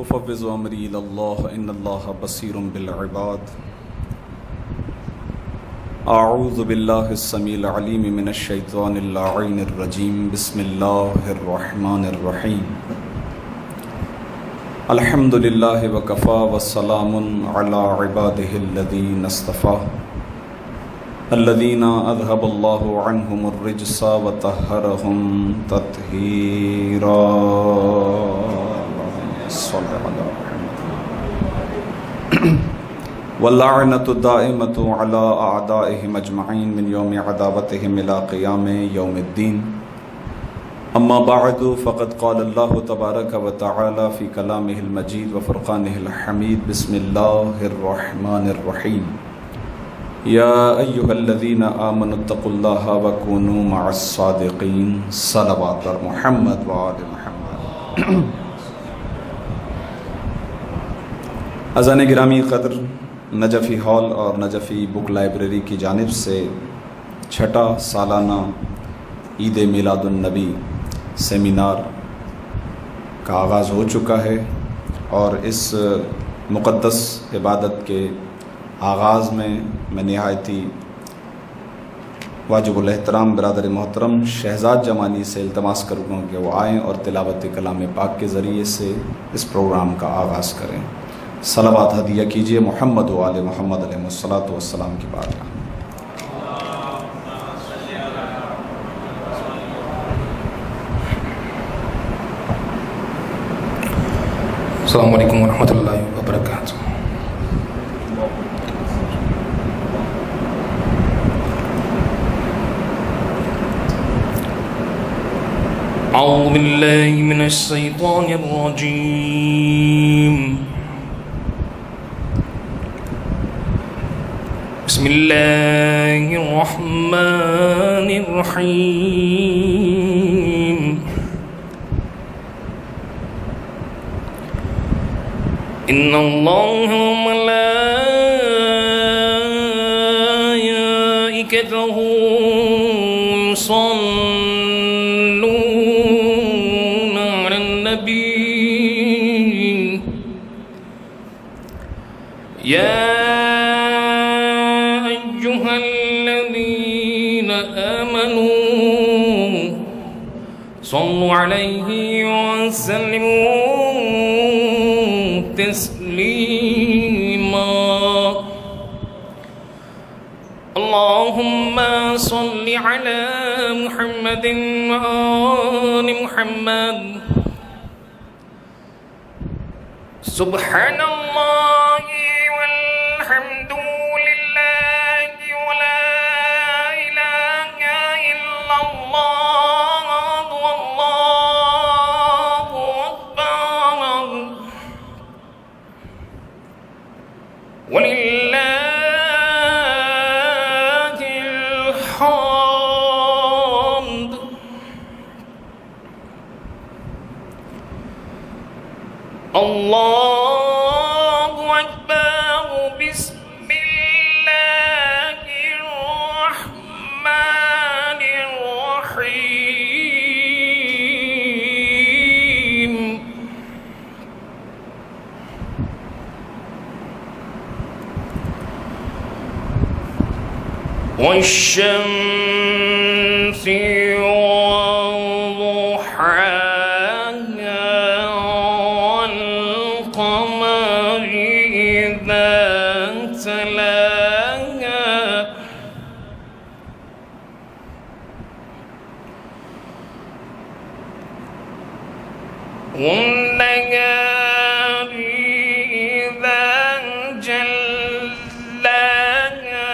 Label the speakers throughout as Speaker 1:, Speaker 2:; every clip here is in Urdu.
Speaker 1: أفوض أمري إلى الله إن الله بصير بالعباد. أعوذ بالله السميع العليم من الشيطان اللعين الرجيم. بسم الله الرحمن الرحيم. الحمد لله وكفى والسلام على عباده الذين اصطفى الذين أذهب الله عنهم الرجس وطهرهم تطهيرا. صل على محمد. واللعنة الدائمة على أعدائهم أجمعين من يوم عداوتهم إلى قيام يوم الدين. أما بعد فقد قال الله تبارك وتعالى في كلامه المجيد وفرقانه الحميد. بسم الله الرحمن الرحيم. يا أيها الذين آمنوا اتقوا الله وكونوا مع الصادقين. صلوات محمد وآل محمد. اذان گرامی قدر، نجفی ہال اور نجفی بک لائبریری کی جانب سے چھٹا سالانہ عید میلاد النبی سیمینار کا آغاز ہو چکا ہے، اور اس مقدس عبادت کے آغاز میں نہایتی واجب الاحترام برادر محترم شہزاد جمانی سے التماس کروں گا کہ وہ آئیں اور تلاوت کلام پاک کے ذریعے سے اس پروگرام کا آغاز کریں۔ صلوات ہدیہ کیجیے محمد و آل محمد علیہ الصلاۃ والسلام کی بارگاہ۔
Speaker 2: السلام علیکم ورحمۃ اللہ وبرکاتہ۔ اعوذ باللہ من الشیطان الرجیم۔ بسم اللہ الرحمن الرحیم۔ ان اللہ وملائکتہ یصلون علی النبی یا صلوا علیہ وسلموا تسلیما۔ اللہم صل علی محمد وآل محمد۔ سبحان اللہ والحمد للہ ولا الہ الا اللہ واللہ اکبر وللہ الحمد۔ اللہ اکبر۔ بسم اللہ الرحمن الرحیم۔ والشمس وضحاها والقمر إذا تلاها والنهار إذا جلاها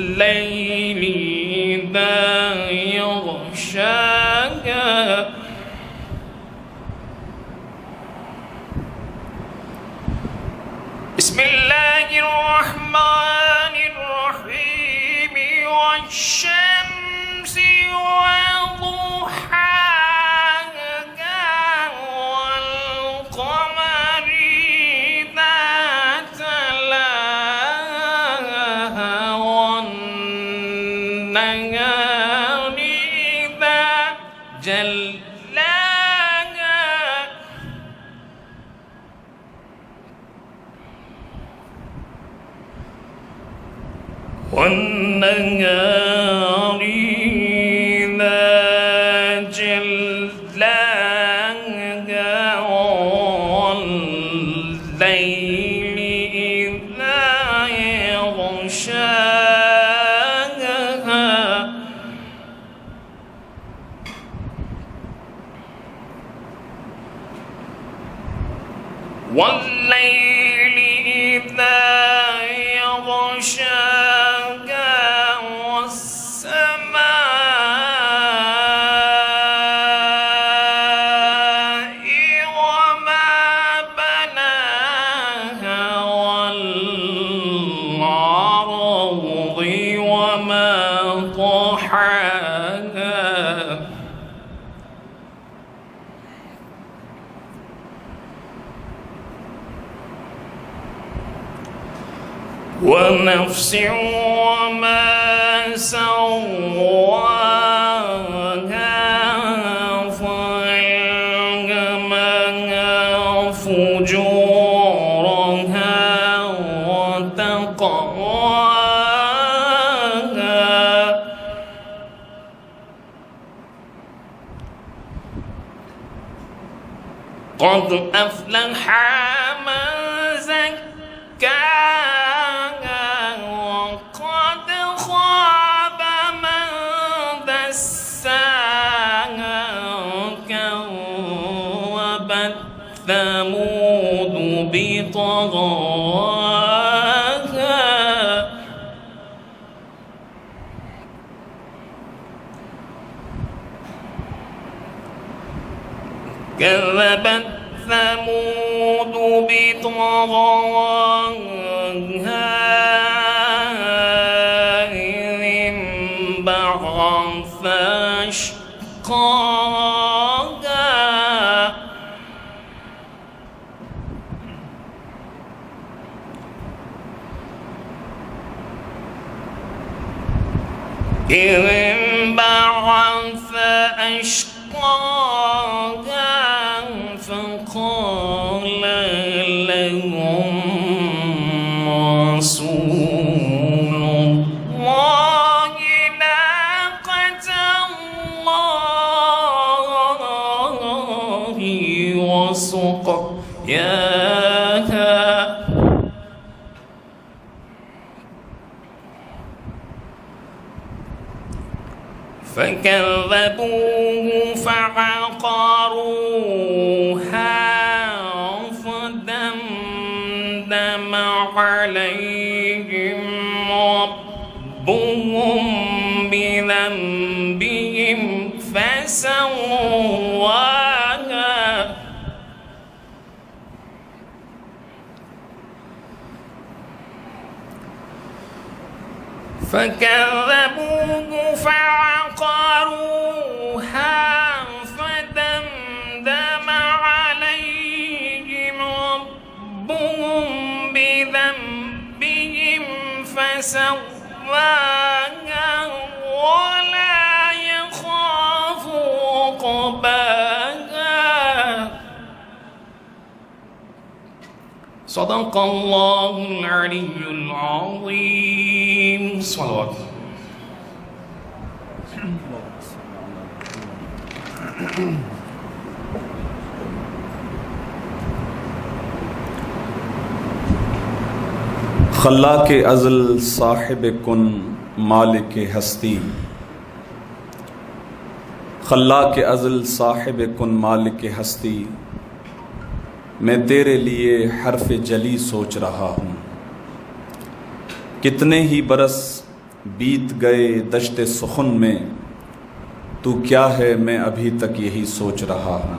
Speaker 2: والليل إذا يغشاها بسم الله الرحمن الرحيم۔ والشمس وضحاها والقمر إذا تلاها والنهار إذا جلاها والنهار إذا جلاها والليل إذا يغشاها والليل إذا يغشاها والسماء وما بناها والأرض وما طحاها ونفس وما سواها فألهمها فجورها وتقواها قد أفلح من زكاها وقد خاب من دساها كذبت ثمود بطغواها كذبت ثمود بطغواها إذ انبعث أشقاها إذ انبعث أشقاها فقال لهم رسول الله ناقة الله وسقياها فكذبوه فعقروها فدمدم عليهم ربهم بذنبهم فسواها فكذبوه فعقروها فدمدم عليهم ربهم بذنبهم فسواها ولا يخاف عقباها صدق الله العلي العظيم. صلوات.
Speaker 1: خلاق ازل صاحب کن مالک ہستی، خلاق ازل صاحب کن مالک ہستی، میں تیرے لیے حرف جلی سوچ رہا ہوں۔ کتنے ہی برس بیت گئے دشت سخن میں، تو کیا ہے میں ابھی تک یہی سوچ رہا ہوں۔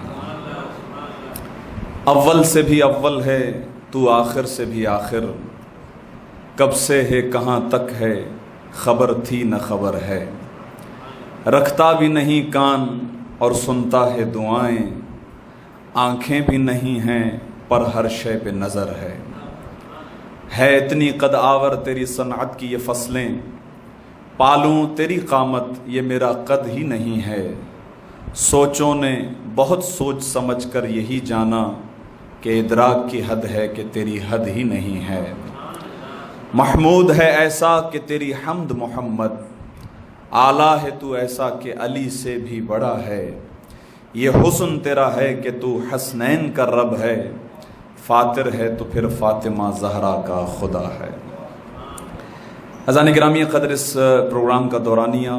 Speaker 1: اول سے بھی اول ہے تو آخر سے بھی آخر، کب سے ہے کہاں تک ہے خبر تھی نہ خبر ہے۔ رکھتا بھی نہیں کان اور سنتا ہے دعائیں، آنکھیں بھی نہیں ہیں پر ہر شے پہ نظر ہے۔ اتنی قد آور تیری صنعت کی یہ فصلیں، پالوں تیری قامت یہ میرا قد ہی نہیں ہے۔ سوچوں نے بہت سوچ سمجھ کر یہی جانا کہ ادراک کی حد ہے کہ تیری حد ہی نہیں ہے۔ محمود ہے ایسا کہ تیری حمد محمد، اعلیٰ ہے تو ایسا کہ علی سے بھی بڑا ہے، یہ حسن تیرا ہے کہ تو حسنین کا رب ہے، فاتر ہے تو پھر فاطمہ زہرا کا خدا ہے۔ اذان گرامی قدر، اس پروگرام کا دورانیہ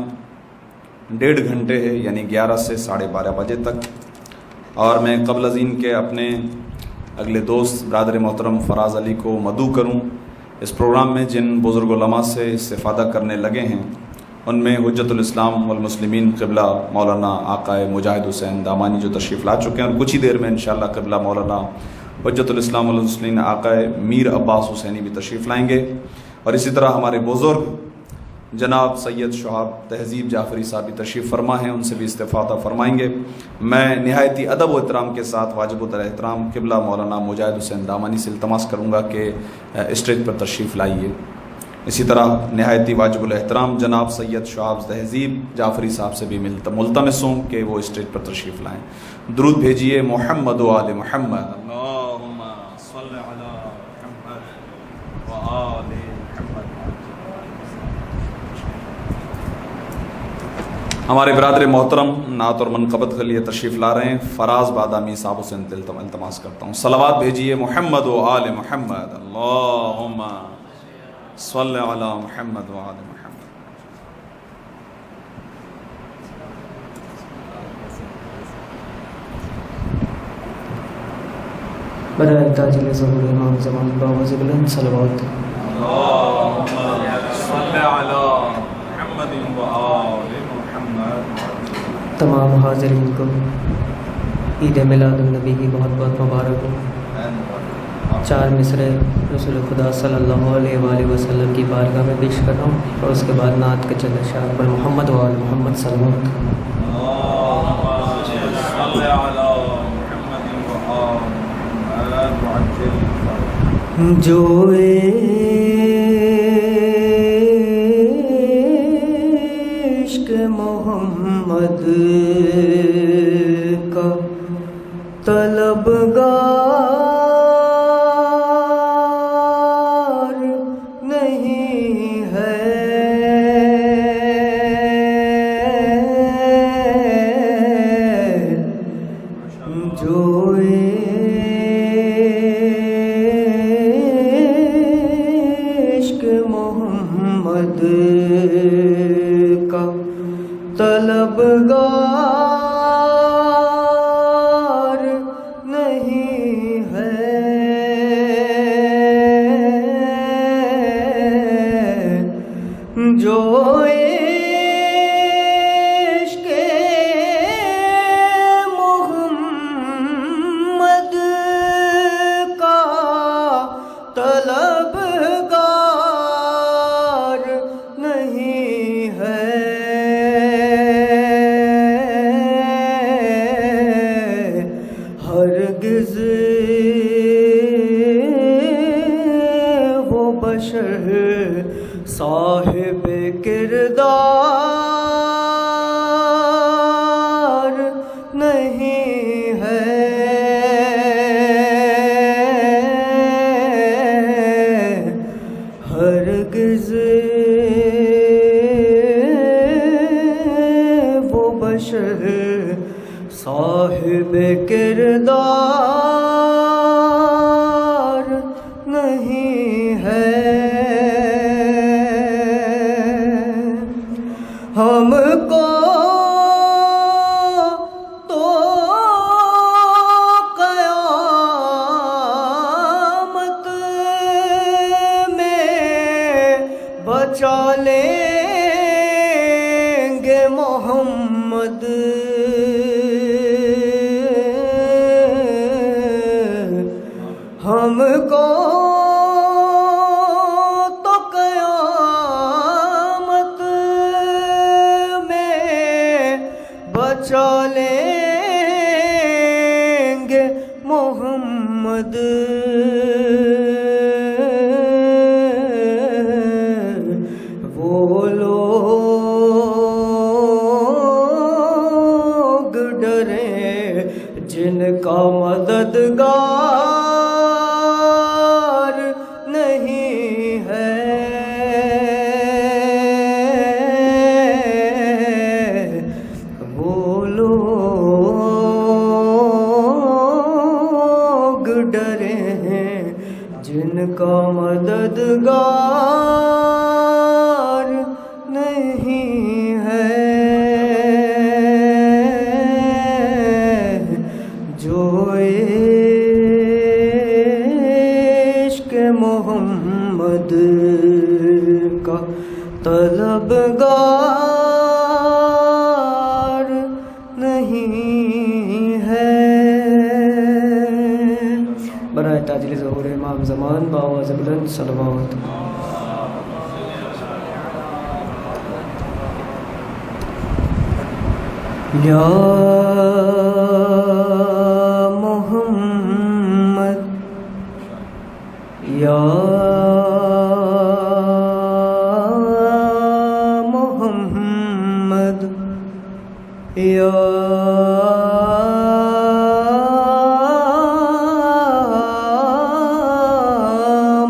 Speaker 1: 1.5 گھنٹے ہے، یعنی 11 سے 12:30 بجے تک، اور میں قبل از این کے اپنے اگلے دوست برادر محترم فراز علی کو مدعو کروں، اس پروگرام میں جن بزرگ علماء سے استفادہ کرنے لگے ہیں ان میں حجت الاسلام والمسلمین قبلہ مولانا آقا مجاہد حسین دامانی جو تشریف لا چکے ہیں، اور کچھ ہی دیر میں انشاءاللہ قبلہ مولانا حجت الاسلام والمسلمین آقا میر عباس حسینی بھی تشریف لائیں گے، اور اسی طرح ہمارے بزرگ جناب سید شہاب تہذیب جعفری صاحب بھی تشریف فرما ہیں، ان سے بھی استفادہ فرمائیں گے۔ میں نہایتی ادب و احترام کے ساتھ واجب الاحترام قبلہ مولانا مجاہد حسین دامانی سے التماس کروں گا کہ اسٹیج پر تشریف لائیے۔ اسی طرح نہایتی واجب الاحترام جناب سید شہاب تہذیب جعفری صاحب سے بھی ملتمس ہوں کہ وہ اسٹیج پر تشریف لائیں۔ درود بھیجیے محمد و آل محمد، اللہم صل علی محمد و آل محمد۔ ہمارے برادر محترم نعت اور منقبت کے لیے تشریف لا رہے ہیں فراز بادامی صاحب سے التماس کرتا ہوں، صلوات بھیجیے محمد و آل محمد، اللہم صل علی محمد و آل محمد۔
Speaker 3: برائے تاجل ظہور امام زمان باوز بلند صلوات۔
Speaker 1: اللہم صل علی محمد و آل محمد۔
Speaker 3: تمام حاضرین کو عید میلاد النبی کی بہت بہت مبارک ہو۔ 4 مصرے رسول خدا صلی اللہ علیہ وآلہ وسلم کی بارگاہ میں پیش کر رہا ہوں، اور اس کے بعد نعت کے چند اشعار پر محمد و آل محمد صلوات۔ جو عشق محمد کا طلبگار نہیں ہے، جو عشق محمد کا طلبگار نہیں ہے، جو عشق محمد کا طلبگار نہیں ہے، ہرگز وہ بشر صاحب کردار نہیں ہے، ہرگز وہ بشر صاحب کردار نہیں ہے، ہم کو تو قیامت میں بچا لیں گے محمد، ہم کو تو قیامت میں بچا لیں گے محمد، وہ لوگ ڈرے جن کا مددگار نہیں ہے، طلبگار نہیں ہے جو عشق محمد کا طلبگار نہیں ہے. برائے تاجل ظہور امام زمان بآواز بلند صلوات. یا محمد یا محمد یا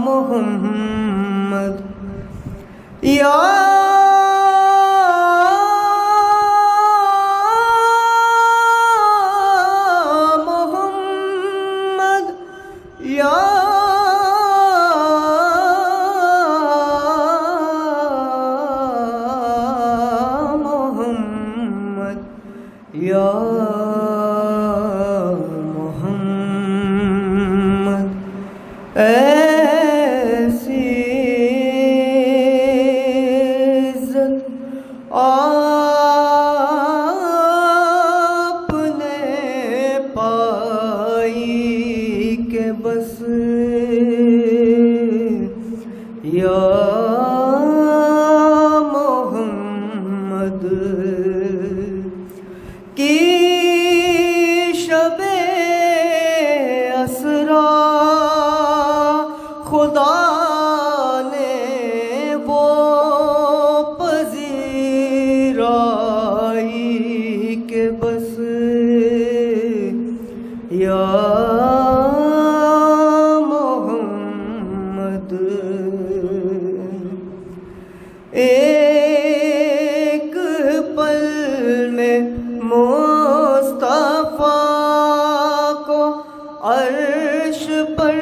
Speaker 3: محمد یا محمد یا محمد یا محمد ایسی عزت آپ نے پائی کہ بس یا محمد کی شب اسرا خدا نے وہ پذیرائی کہ بس یا محمد ایک پل میں مصطفیٰ کو عرش پر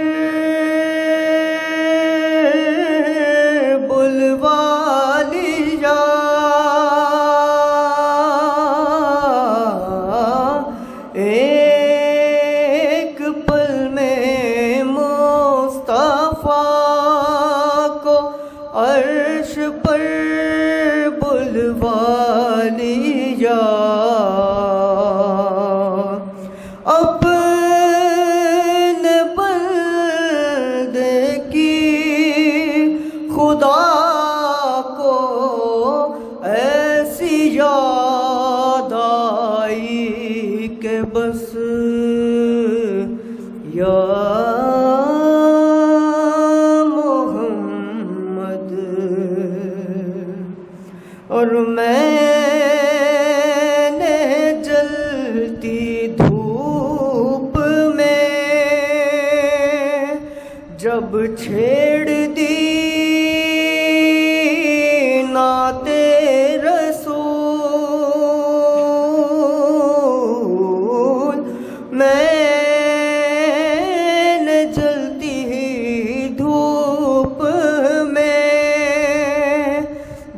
Speaker 3: بلوا لیا. ایک پل میں مصطفیٰ کو عرش پر بلوا لیا. اپنے بندے کی خدا کو ایسی یاد آئی کہ بس یا محمد. اور میں نے جلتی دھوپ میں جب چھیڑ دی نعت رسول, میں نے جلتی دھوپ میں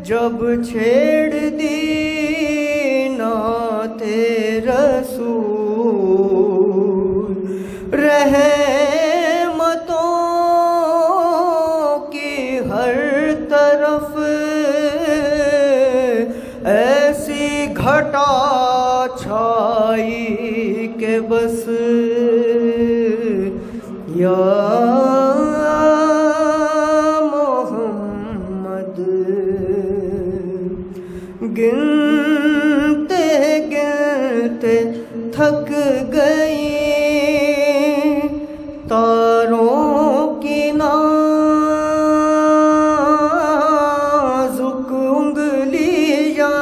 Speaker 3: جب چھیڑ دی نعت رسول, رحمتوں کی ہر طرف ایسی گھٹا چھائی کہ بس یا محمد. گنتے گنتے تھک گئی تاروں کی نازک انگلیاں,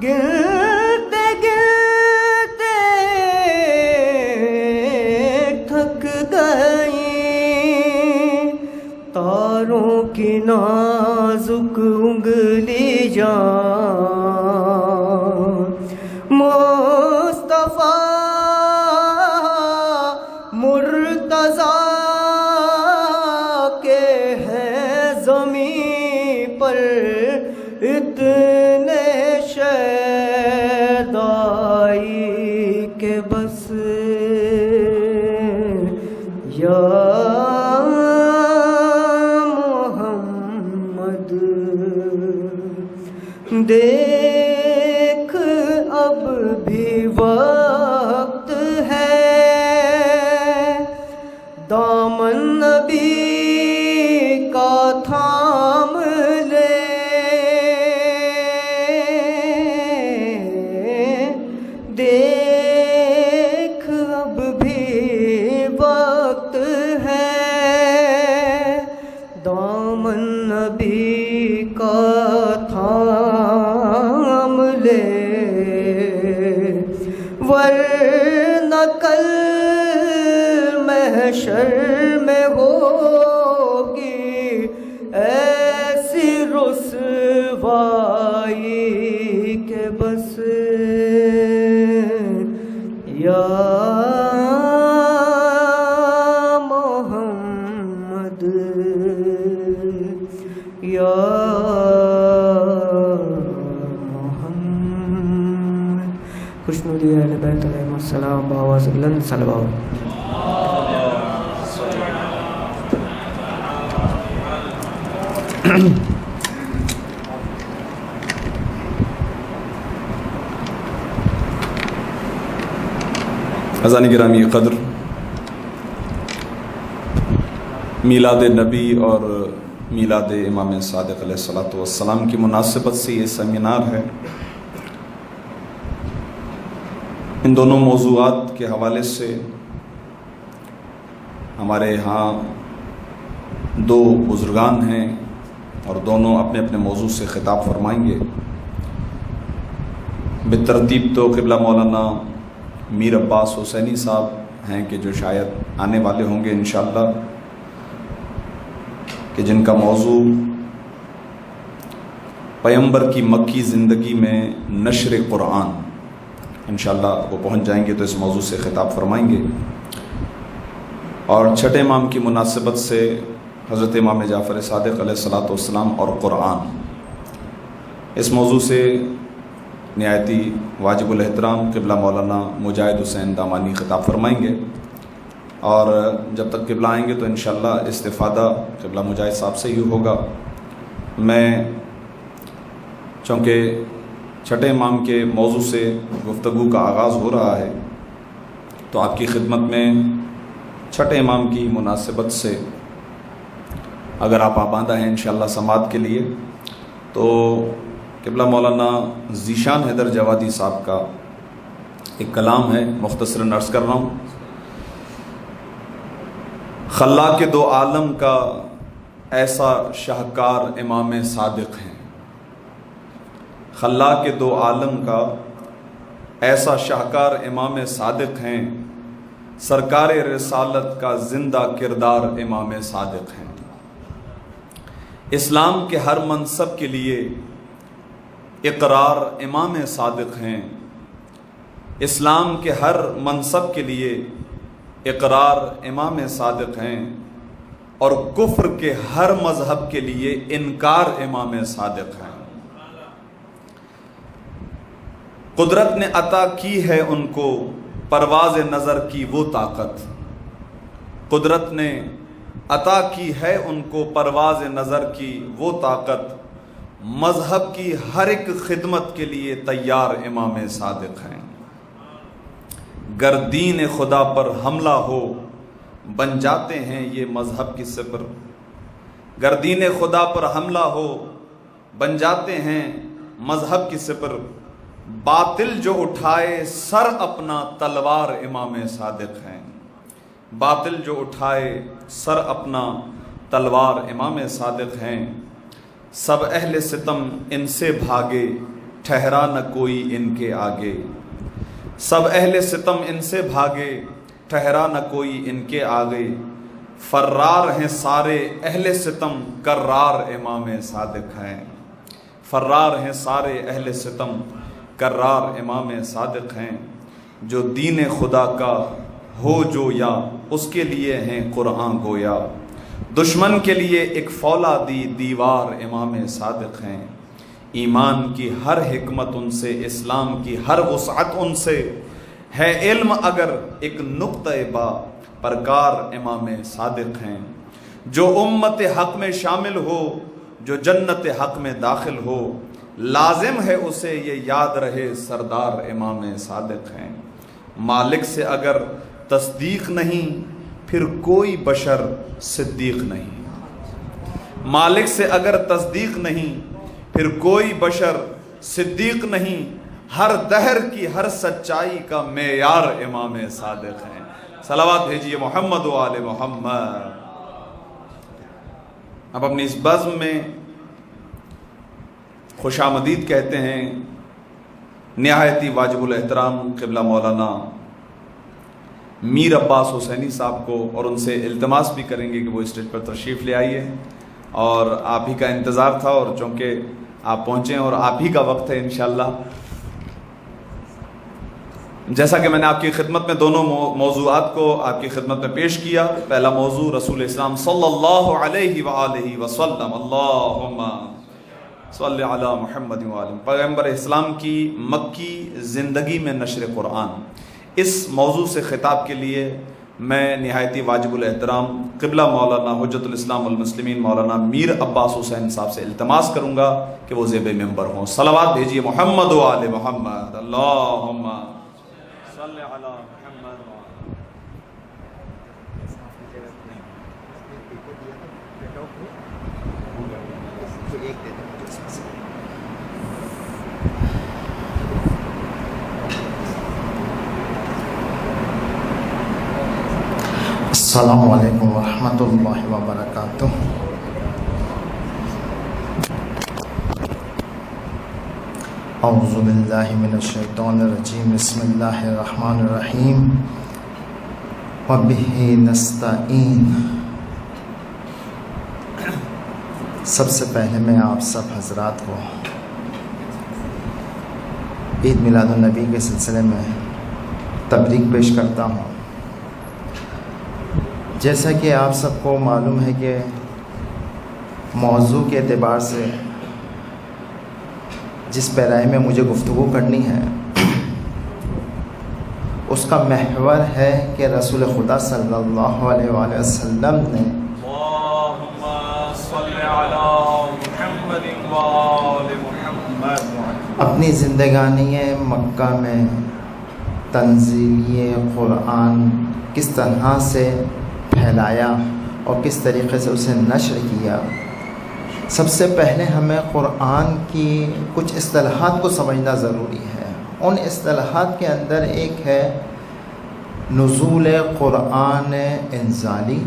Speaker 3: گنتے گنتے تھک گئی تاروں کی نازک انگلیاں. مصطفیٰ مرتضیٰ پر اتنے شیدائی کہ بس یا محمد دیکھ اب بھی وقت ہے دامن نبی کا تھام لے دیکھ اب بھی وقت ہے دامن نبی کا تھام لے ورنہ کل محشر میں ہوگی ایسی رسوائی کہ بس یا محمد یا محمد خوشنودی اہل بیت علیہ السلام بآواز بلند صلوات
Speaker 1: عزیزان گرامی قدر، میلاد نبی اور میلاد امام صادق علیہ السلام کی مناسبت سے یہ سیمینار ہے۔ ان دونوں موضوعات کے حوالے سے ہمارے ہاں دو بزرگان ہیں اور دونوں اپنے اپنے موضوع سے خطاب فرمائیں گے۔ بالترتیب تو قبلہ مولانا میر عباس حسینی صاحب ہیں کہ جو شاید آنے والے ہوں گے انشاءاللہ، کہ جن کا موضوع پیغمبر کی مکی زندگی میں نشر قرآن، انشاءاللہ وہ پہنچ جائیں گے تو اس موضوع سے خطاب فرمائیں گے۔ اور چھٹے امام کی مناسبت سے حضرت امام جعفر صادق علیہ السلام اور قرآن، اس موضوع سے نہایتی واجب الاحترام قبلہ مولانا مجاہد حسین دامانی خطاب فرمائیں گے، اور جب تک قبلہ آئیں گے تو انشاءاللہ استفادہ قبلہ مجاہد صاحب سے ہی ہوگا۔ میں چونکہ چھٹے امام کے موضوع سے گفتگو کا آغاز ہو رہا ہے تو آپ کی خدمت میں چھٹے امام کی مناسبت سے اگر آپ آمادہ ہیں انشاءاللہ سماعت کے لیے، تو قبلہ مولانا ذیشان حیدر جوادی صاحب کا ایک کلام ہے، مختصراً عرض کر رہا ہوں۔ خلاق دو عالم کا ایسا شاہکار امام صادق ہیں، خلاق دو عالم کا ایسا شاہکار امام صادق ہیں، سرکار رسالت کا زندہ کردار امام صادق ہیں۔ اسلام کے ہر منصب کے لیے اقرار امام صادق ہیں، اسلام کے ہر منصب کے لیے اقرار امام صادق ہیں، اور کفر کے ہر مذہب کے لیے انکار امام صادق ہیں۔ قدرت نے عطا کی ہے ان کو پرواز نظر کی وہ طاقت، قدرت نے عطا کی ہے ان کو پرواز نظر کی وہ طاقت، مذہب کی ہر ایک خدمت کے لیے تیار امام صادق ہیں۔ گر دین خدا پر حملہ ہو بن جاتے ہیں یہ مذہب کی سپر، گر دین خدا پر حملہ ہو بن جاتے ہیں مذہب کی سپر، باطل جو اٹھائے سر اپنا تلوار امام صادق ہیں، باطل جو اٹھائے سر اپنا تلوار امام صادق ہیں۔ سب اہل ستم ان سے بھاگے ٹھہرا نہ کوئی ان کے آگے، سب اہل ستم ان سے بھاگے ٹھہرا نہ کوئی ان کے آگے، فرار ہیں سارے اہل ستم کرار امام صادق ہیں، فرار ہیں سارے اہل ستم کرار امام صادق ہیں۔ جو دین خدا کا ہو جو یا اس کے لیے ہیں قرآن گویا، دشمن کے لیے ایک فولادی دیوار امام صادق ہیں، ایمان کی ہر حکمت ان سے، اسلام کی ہر وسعت ان سے ہے، علم اگر ایک نقطہ با پرکار امام صادق ہیں، جو امت حق میں شامل ہو، جو جنت حق میں داخل ہو، لازم ہے اسے یہ یاد رہے سردار امام صادق ہیں۔ مالک سے اگر تصدیق نہیں پھر کوئی بشر صدیق نہیں، مالک سے اگر تصدیق نہیں پھر کوئی بشر صدیق نہیں، ہر دہر کی ہر سچائی کا معیار امام صادق ہیں۔ صلوات بھیجیے محمد و آل محمد۔ اب اپنی اس بزم میں خوش آمدید کہتے ہیں نہایتی واجب الاحترام قبلہ مولانا میر عباس حسینی صاحب کو، اور ان سے التماس بھی کریں گے کہ وہ اسٹیج پر تشریف لے آئیے، اور آپ ہی کا انتظار تھا، اور چونکہ آپ پہنچے اور آپ ہی کا وقت ہے انشاءاللہ۔ جیسا کہ میں نے آپ کی خدمت میں دونوں موضوعات کو آپ کی خدمت میں پیش کیا، پہلا موضوع رسول اسلام صلی اللہ علیہ وآلہ وسلم، اللہم صلی علی محمد وآلہ، پیغمبر اسلام کی مکی زندگی میں نشر قرآن، اس موضوع سے خطاب کے لیے میں نہایتی واجب الاحترام قبلہ مولانا حجت الاسلام والمسلمین مولانا میر عباس حسین صاحب سے التماس کروں گا کہ وہ زیب منبر ہوں۔ صلوات بھیجیے محمد و آل محمد، اللہم صلی علی محمد
Speaker 4: السلام علیکم ورحمۃ اللہ وبرکاتہ۔ اعوذ باللہ من الشیطان الرجیم، بسم اللہ الرحمن الرحیم، وبہ نستعین۔ سب سے پہلے میں آپ سب حضرات کو عید میلاد النبی کے سلسلے میں تبریک پیش کرتا ہوں۔ جیسا کہ آپ سب کو معلوم ہے کہ موضوع کے اعتبار سے جس پیرائے میں مجھے گفتگو کرنی ہے اس کا محور ہے کہ رسول خدا صلی اللہ علیہ وآلہ وسلم نے
Speaker 1: اللہم صلی علی محمد وآل محمد
Speaker 4: اپنی زندگانی مکہ میں تنزیل قرآن کس طرح سے پھیلایا اور کس طریقے سے اسے نشر کیا۔ سب سے پہلے ہمیں قرآن کی کچھ اصطلاحات کو سمجھنا ضروری ہے۔ ان اصطلاحات کے اندر ایک ہے نزول قرآن انزالی،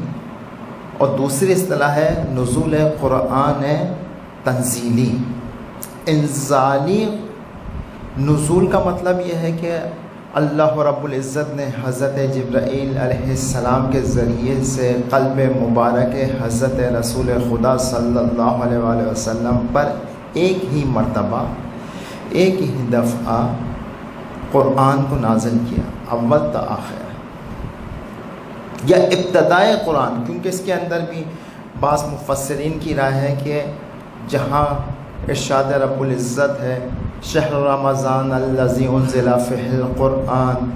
Speaker 4: اور دوسری اصطلاح ہے نزول قرآن تنزیلی۔ انزالی نزول کا مطلب یہ ہے کہ اللہ رب العزت نے حضرت جبرائیل علیہ السلام کے ذریعے سے قلب مبارک حضرت رسول خدا صلی اللہ علیہ وآلہ وسلم پر ایک ہی مرتبہ ایک ہی دفعہ قرآن کو نازل کیا، اول تا آخر، یا ابتدائے قرآن، کیونکہ اس کے اندر بھی بعض مفسرین کی رائے ہے کہ جہاں ارشاد رب العزت ہے شہر رمضان الذی انزل فیہ القرآن،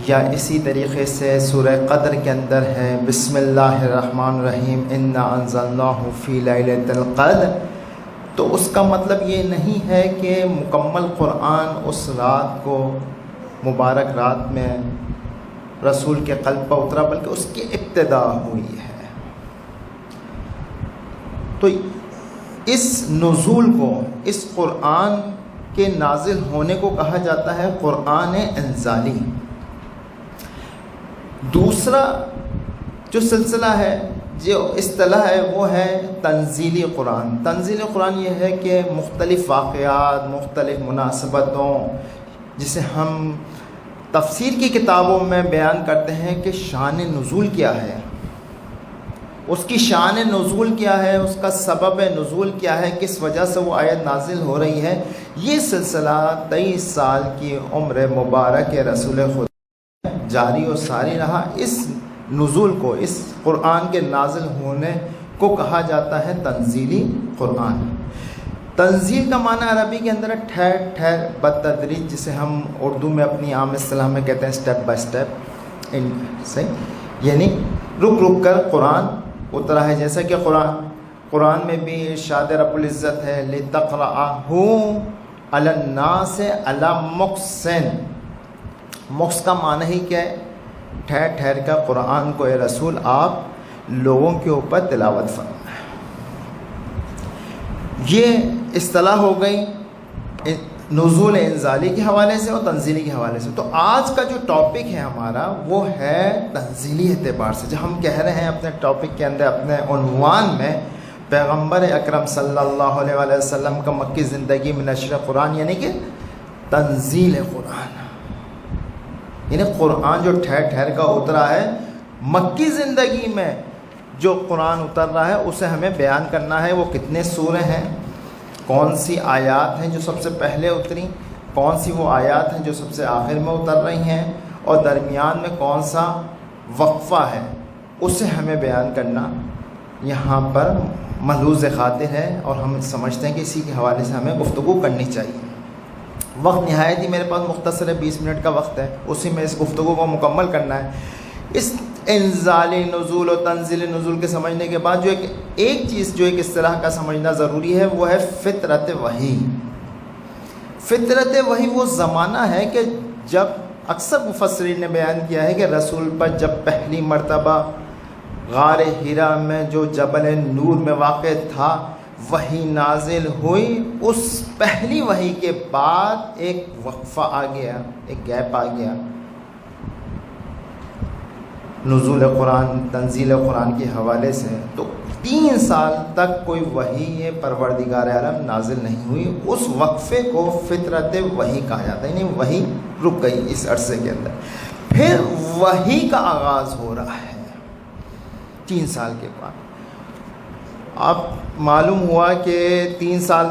Speaker 4: یا اسی طریقے سے سورہ قدر کے اندر ہے بسم اللہ الرحمن الرحیم انا انزلناہ فی لیلۃ القدر، تو اس کا مطلب یہ نہیں ہے کہ مکمل قرآن اس رات کو، مبارک رات میں رسول کے قلب پر اترا، بلکہ اس کی ابتدا ہوئی ہے۔ تو اس نزول کو، اس قرآن کے نازل ہونے کو کہا جاتا ہے قرآن انزالی۔ دوسرا جو سلسلہ ہے، جو اصطلاح ہے، وہ ہے تنزیلی قرآن۔ تنزیلی قرآن یہ ہے کہ مختلف واقعات، مختلف مناسبتوں، جسے ہم تفسیر کی کتابوں میں بیان کرتے ہیں کہ شان نزول کیا ہے، اس کی شان نزول کیا ہے، اس کا سبب نزول کیا ہے، کس وجہ سے وہ آیت نازل ہو رہی ہے، یہ سلسلہ 23 سال کی عمر مبارک رسول خدا جاری و ساری رہا۔ اس نزول کو، اس قرآن کے نازل ہونے کو کہا جاتا ہے تنزیلی قرآن۔ تنزیل کا معنی عربی کے اندر ہے ٹھہر ٹھہر بتدریج، جسے ہم اردو میں اپنی عام اصطلاح میں کہتے ہیں اسٹیپ بائی اسٹیپ، صحیح، یعنی رک رک کر قرآن اترا ہے۔ جیسا کہ قرآن میں بھی ارشاد رب العزت ہے لِتَقْرَأَهُ عَلَى النَّاسِ عَلَى مُقْسٍ، مقص کا معنی ہی کیا ہے؟ ٹھہر ٹھہر کر قرآن کو اے رسول آپ لوگوں کے اوپر تلاوت فرمائیں۔ یہ اصطلاح ہو گئی نزول انزالی کے حوالے سے اور تنزیلی کے حوالے سے۔ تو آج کا جو ٹاپک ہے ہمارا وہ ہے تنزیلی اعتبار سے، جو ہم کہہ رہے ہیں اپنے ٹاپک کے اندر، اپنے عنوان میں، پیغمبر اکرم صلی اللہ علیہ وآلہ وسلم کا مکی زندگی میں نشر قرآن، یعنی کہ تنزیل قرآن، یعنی قرآن جو ٹھہر ٹھہر کا اترا ہے، مکی زندگی میں جو قرآن اتر رہا ہے اسے ہمیں بیان کرنا ہے۔ وہ کتنے سورے ہیں، کون سی آیات ہیں جو سب سے پہلے اتری، کون سی وہ آیات ہیں جو سب سے آخر میں اتر رہی ہیں، اور درمیان میں کون سا وقفہ ہے، اسے ہمیں بیان کرنا یہاں پر ملحوظ خاطر ہے، اور ہم سمجھتے ہیں کہ اسی کے حوالے سے ہمیں گفتگو کرنی چاہیے۔ وقت نہایت ہی میرے پاس مختصر ہے، 20 منٹ کا وقت ہے، اسی میں اس گفتگو کو مکمل کرنا ہے۔ اس انزالی نزول اور تنزیل نزول کے سمجھنے کے بعد جو ایک چیز، جو ایک اصطلاح کا سمجھنا ضروری ہے، وہ ہے فطرت وحی۔ فطرت وحی وہ زمانہ ہے کہ جب اکثر مفسرین نے بیان کیا ہے کہ رسول پر جب پہلی مرتبہ غار حرا میں جو جبل نور میں واقع تھا وحی نازل ہوئی، اس پہلی وحی کے بعد ایک وقفہ آ گیا، ایک گیپ آ گیا نزول قرآن، تنزیل قرآن کے حوالے سے۔ تو 3 سال تک کوئی وحی پروردگار عالم نازل نہیں ہوئی۔ اس وقفے کو فطرت وحی کہا جاتا ہے، یعنی وحی رک گئی اس عرصے کے اندر۔ پھر وحی کا آغاز ہو رہا ہے 3 سال کے بعد۔ اب معلوم ہوا کہ 3 سال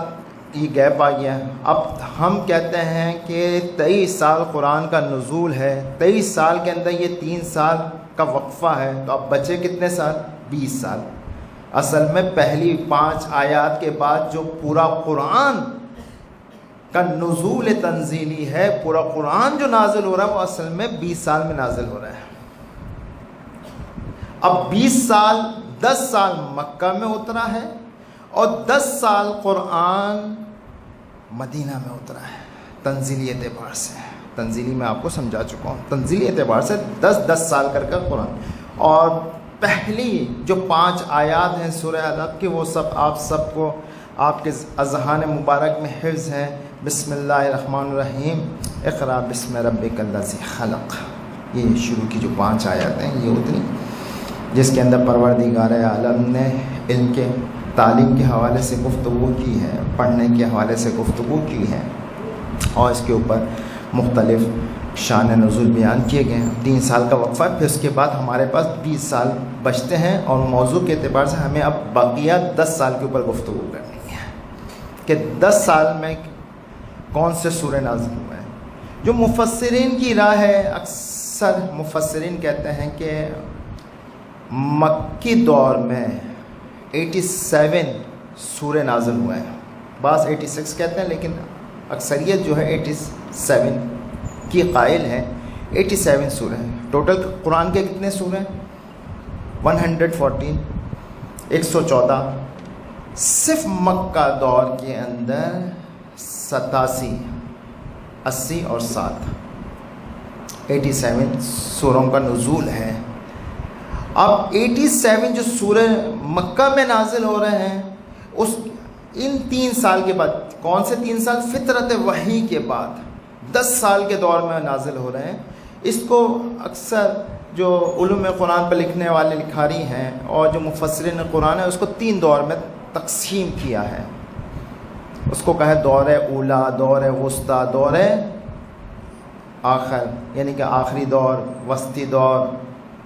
Speaker 4: یہ گیپ آ گیا۔ اب ہم کہتے ہیں کہ 23 سال قرآن کا نزول ہے، 23 سال کے اندر یہ 3 سال کا وقفہ ہے، تو اب بچے کتنے سال؟ 20 سال۔ اصل میں پہلی 5 آیات کے بعد جو پورا قرآن کا نزول تنزیلی ہے، پورا قرآن جو نازل ہو رہا ہے وہ اصل میں 20 سال میں نازل ہو رہا ہے۔ اب 20 سال، 10 سال مکہ میں اترا ہے، اور 10 سال قرآن مدینہ میں اترا ہے تنزیلی اعتبار سے۔ تنزیلی میں آپ کو سمجھا چکا ہوں، تنزیلی اعتبار سے 10 سال کر قرآن۔ اور پہلی جو 5 آیات ہیں سورہ علق کی، وہ سب آپ سب کو آپ کے اذہان مبارک میں حفظ ہیں۔ بسم اللہ الرحمن الرحیم، اقرأ بسم ربک الذی خلق، یہ شروع کی جو 5 آیات ہیں یہ اتری، جس کے اندر پروردگار عالم نے علم کے تعلیم کے حوالے سے گفتگو کی ہے، پڑھنے کے حوالے سے گفتگو کی ہے، اور اس کے اوپر مختلف شان نزول بیان کیے گئے ہیں۔ 3 سال کا وقفہ، پھر اس کے بعد ہمارے پاس 20 سال بچتے ہیں، اور موضوع کے اعتبار سے ہمیں اب بقیہ 10 سال کے اوپر گفتگو کرنی ہے کہ 10 سال میں کون سے سورے نازل ہوئے ہیں۔ جو مفسرین کی رائے ہے، اکثر مفسرین کہتے ہیں کہ مکی دور میں 87 سورے نازل ہوئے ہیں، بعض 86 کہتے ہیں، لیکن اکثریت جو ہے 87 کی قائل ہے۔ 87 سورے ہیں ٹوٹل۔ قرآن کے کتنے سورے ہیں؟ 114، 114۔ صرف مکہ دور کے اندر 87، 80 اور 7، 87 سوروں کا نزول ہے۔ اب 87 جو سورہ مکہ میں نازل ہو رہے ہیں، ان 3 سال کے بعد، کون سے 3 سال؟ فطرت وحی کے بعد 10 سال کے دور میں نازل ہو رہے ہیں۔ اس کو اکثر جو علوم قرآن پر لکھنے والے لکھاری ہیں اور جو مفسرین قرآن ہیں، اس کو 3 دور میں تقسیم کیا ہے۔ اس کو کہا دور اولا، دور وسطیٰ، دور آخر، یعنی کہ آخری دور، وسطی دور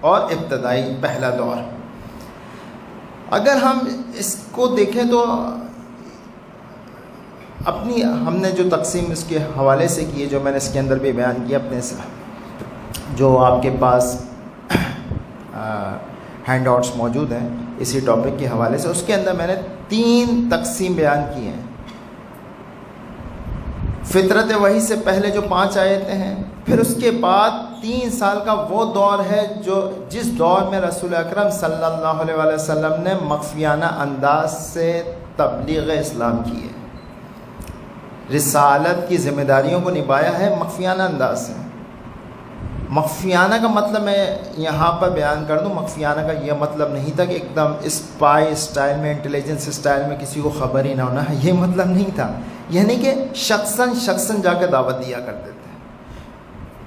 Speaker 4: اور ابتدائی پہلا دور۔ اگر ہم اس کو دیکھیں تو ہم نے جو تقسیم اس کے حوالے سے کی ہے، جو میں نے اس کے اندر بھی بیان کیا اپنے سے، جو آپ کے پاس ہینڈ آؤٹس موجود ہیں اسی ٹاپک کے حوالے سے. اس کے اندر میں نے 3 تقسیم بیان کی ہیں. فطرت وحی سے پہلے جو 5 آیتیں ہیں، پھر اس کے بعد 3 سال کا وہ دور ہے جس دور میں رسول اکرم صلی اللہ علیہ وسلم نے مخفیانہ انداز سے تبلیغ اسلام کی ہے، رسالت کی ذمہ داریوں کو نبھایا ہے مخفیانہ انداز سے. مخفیانہ کا مطلب میں یہاں پر بیان کر دوں، مخفیانہ کا یہ مطلب نہیں تھا کہ ایک دم اسپائی اسٹائل میں، انٹیلیجنس اسٹائل میں کسی کو خبر ہی نہ ہونا، یہ مطلب نہیں تھا. یعنی کہ شخصاً جا کے دعوت دیا کرتے تھے،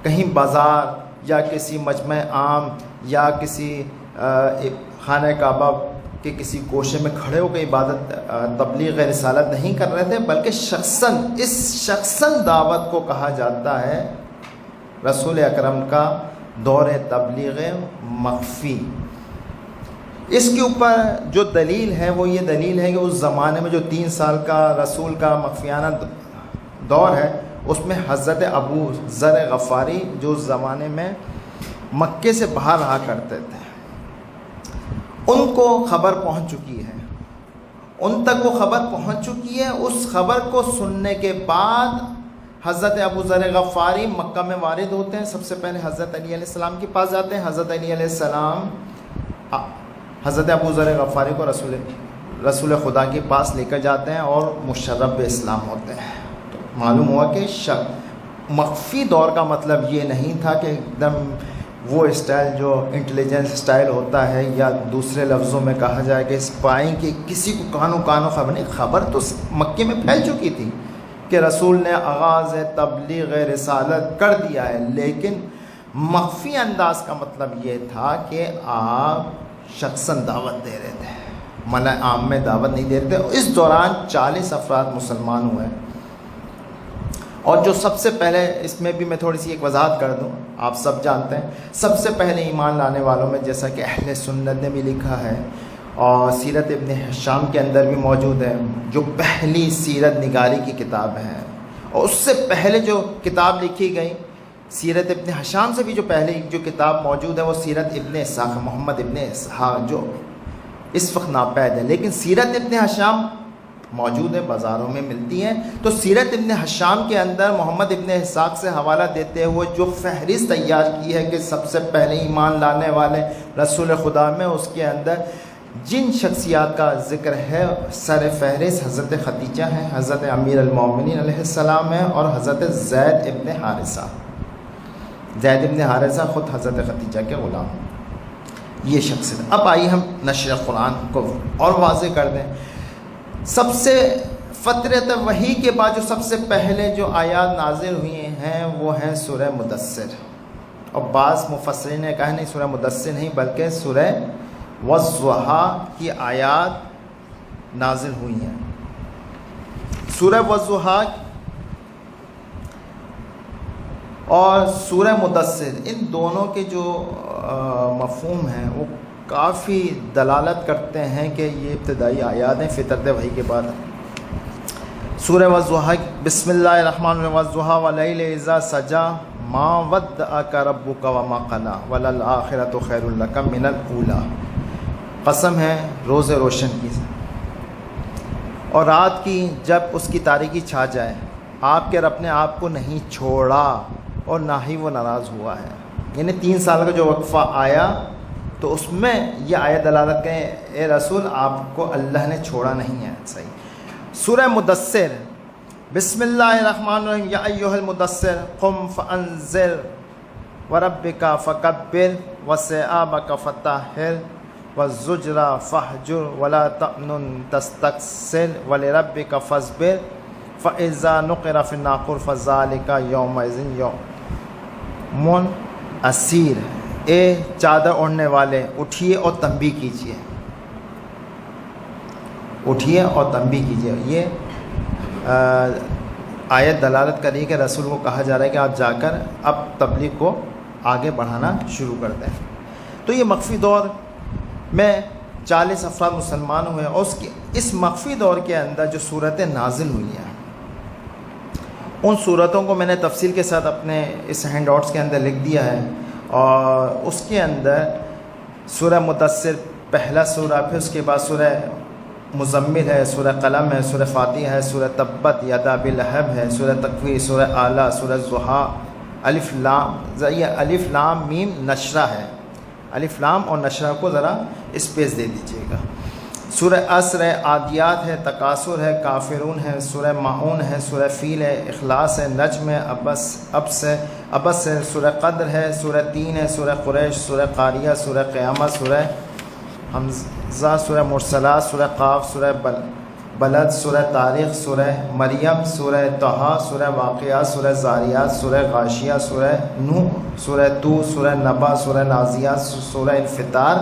Speaker 4: کہیں بازار یا کسی مجمع عام یا کسی خانہ کعبہ کے کسی گوشے میں کھڑے ہو کے عبادت تبلیغ رسالت نہیں کر رہے تھے، بلکہ شخصاً دعوت کو کہا جاتا ہے رسول اکرم کا دور تبلیغ مخفی. اس کے اوپر جو دلیل ہے وہ یہ دلیل ہے کہ اس زمانے میں جو 3 سال کا رسول کا مخفیانہ دور ہے، اس میں حضرت ابو ذر غفاری جو اس زمانے میں مکے سے باہر رہا کرتے تھے، ان کو خبر پہنچ چکی ہے، ان تک وہ خبر پہنچ چکی ہے. اس خبر کو سننے کے بعد حضرت ابو ذر غفاری مکہ میں وارد ہوتے ہیں. سب سے پہلے حضرت علی علیہ السلام کے پاس جاتے ہیں. حضرت علی علیہ السلام حضرت ابو ذر غفاری کو رسول خدا کے پاس لے کر جاتے ہیں اور مشرف اسلام ہوتے ہیں. تو معلوم ہوا کہ مخفی دور کا مطلب یہ نہیں تھا کہ ایک دم وہ اسٹائل جو انٹیلیجنس اسٹائل ہوتا ہے، یا دوسرے لفظوں میں کہا جائے کہ اسپائنگ کی کسی کو کانوں خبر نہیں. خبر تو مکے میں پھیل چکی تھی کہ رسول نے آغاز تبلیغ رسالت کر دیا ہے، لیکن مخفی انداز کا مطلب یہ تھا کہ آپ شخصاً دعوت دے رہے تھے، منع عام میں دعوت نہیں دے رہے تھے. اس دوران 40 افراد مسلمان ہوئے، اور جو سب سے پہلے، اس میں بھی میں تھوڑی سی ایک وضاحت کر دوں، آپ سب جانتے ہیں سب سے پہلے ایمان لانے والوں میں، جیسا کہ اہل سنت نے بھی لکھا ہے اور سیرت ابن ہشام کے اندر بھی موجود ہے، جو پہلی سیرت نگاری کی کتاب ہے. اور اس سے پہلے جو کتاب لکھی گئی سیرت ابن ہشام سے بھی جو پہلی جو کتاب موجود ہے وہ سیرت ابن اسحاق، محمد ابن اسحاق، جو اس وقت ناپید ہے، لیکن سیرت ابن ہشام موجود ہے، بازاروں میں ملتی ہیں. تو سیرت ابن ہشام کے اندر محمد ابن اسحاق سے حوالہ دیتے ہوئے جو فہرست تیار کی ہے کہ سب سے پہلے ایمان لانے والے رسول خدا میں، اس کے اندر جن شخصیات کا ذکر ہے سر فہرست حضرت خدیجہ ہیں، حضرت امیر المومنین علیہ السلام ہیں، اور حضرت زید ابن حارثہ. زید ابن حارثہ خود حضرت خدیجہ کے غلام، یہ شخصیت. اب آئیے ہم نشر قرآن کو اور واضح کر دیں. سب سے فترت وحی کے بعد جو سب سے پہلے جو آیات نازل ہوئی ہیں وہ ہیں سورہ مدثر، اور بعض مفسرین نے کہا نہیں سورہ مدثر نہیں بلکہ سورہ والضحیٰ کی آیات نازل ہوئی ہیں. سورہ والضحیٰ اور سورہ مدثر، ان دونوں کے جو مفہوم ہیں وہ کافی دلالت کرتے ہیں کہ یہ ابتدائی آیات ہیں فطرت وحی کے بعد. سورہ والضحیٰ، بسم اللہ الرحمن الرحیم، والضحیٰ واللیل اذا سجا ما ودعک ربک وما قلی وللآخرۃ خیر لک من الاولی. قسم ہے روز روشن کی اور رات کی جب اس کی تاریکی چھا جائے، آپ کے رب نے آپ کو نہیں چھوڑا اور نہ ہی وہ ناراض ہوا ہے. یعنی 3 سال کا جو وقفہ آیا تو اس میں یہ آیت دلالت کریں اے رسول آپ کو اللہ نے چھوڑا نہیں ہے. صحیح. سورہ مدثر، بسم اللہ الرحمن الرحیم، یا ایھا المدثر قم فانذر وربک فکبر وثیابک فطہر والزجر فاہجر ولا تمنن تستکثر ولربک فاصبر فاذا نقر فی الناقور فذلک یومئذ یوم عسیر. اے چادر اوڑھنے والے اٹھیے اور تنبیہ کیجیے، اٹھیے اور تنبیہ کیجیے. یہ آیت دلالت کری کہ رسول کو کہا جا رہا ہے کہ آپ جا کر اب تبلیغ کو آگے بڑھانا شروع کر دیں. تو یہ مخفی دور میں 40 افراد مسلمان ہوئے، اور اس مخفی دور کے اندر جو صورتیں نازل ہوئی ہیں ان صورتوں کو میں نے تفصیل کے ساتھ اپنے اس ہینڈ آؤٹس کے اندر لکھ دیا ہے، اور اس کے اندر سورہ مدثر پہلا سورہ، پھر اس کے بعد سورہ مزمل ہے، سورہ قلم ہے، سورہ فاتحہ ہے، سورہ تبت یدا ابی لہب ہے، سورہ تکویر، سورہ اعلیٰ، سورہ ضحیٰ، الف لام، یہ الف لام میم نشرہ ہے، الف لام اور نشرہ کو ذرا اسپیس دے دیجیے گا۔ سورہ عصر ہے، عادیات ہے، تکاثر ہے، کافرون ہے، سورہ معون ہے، سورہ فیل ہے، اخلاص ہے، نجم ہے، عبس ہے، سورہ قدر ہے، سورہ تین ہے، سورہ قریش، سورہ قاریہ، سورہ قیامت، سورہ حمزہ، سورہ مرسلات، سورہ قاف، سورہ بلد، سورہ تاریخ، سورہ مریم، سورہ طہ، سورہ واقعات، سورہ زاریات، سورہ غاشیہ، سورہ نوح، سورہ طور، سورہ نبا، سورہ نازیات، سورہ انفطار،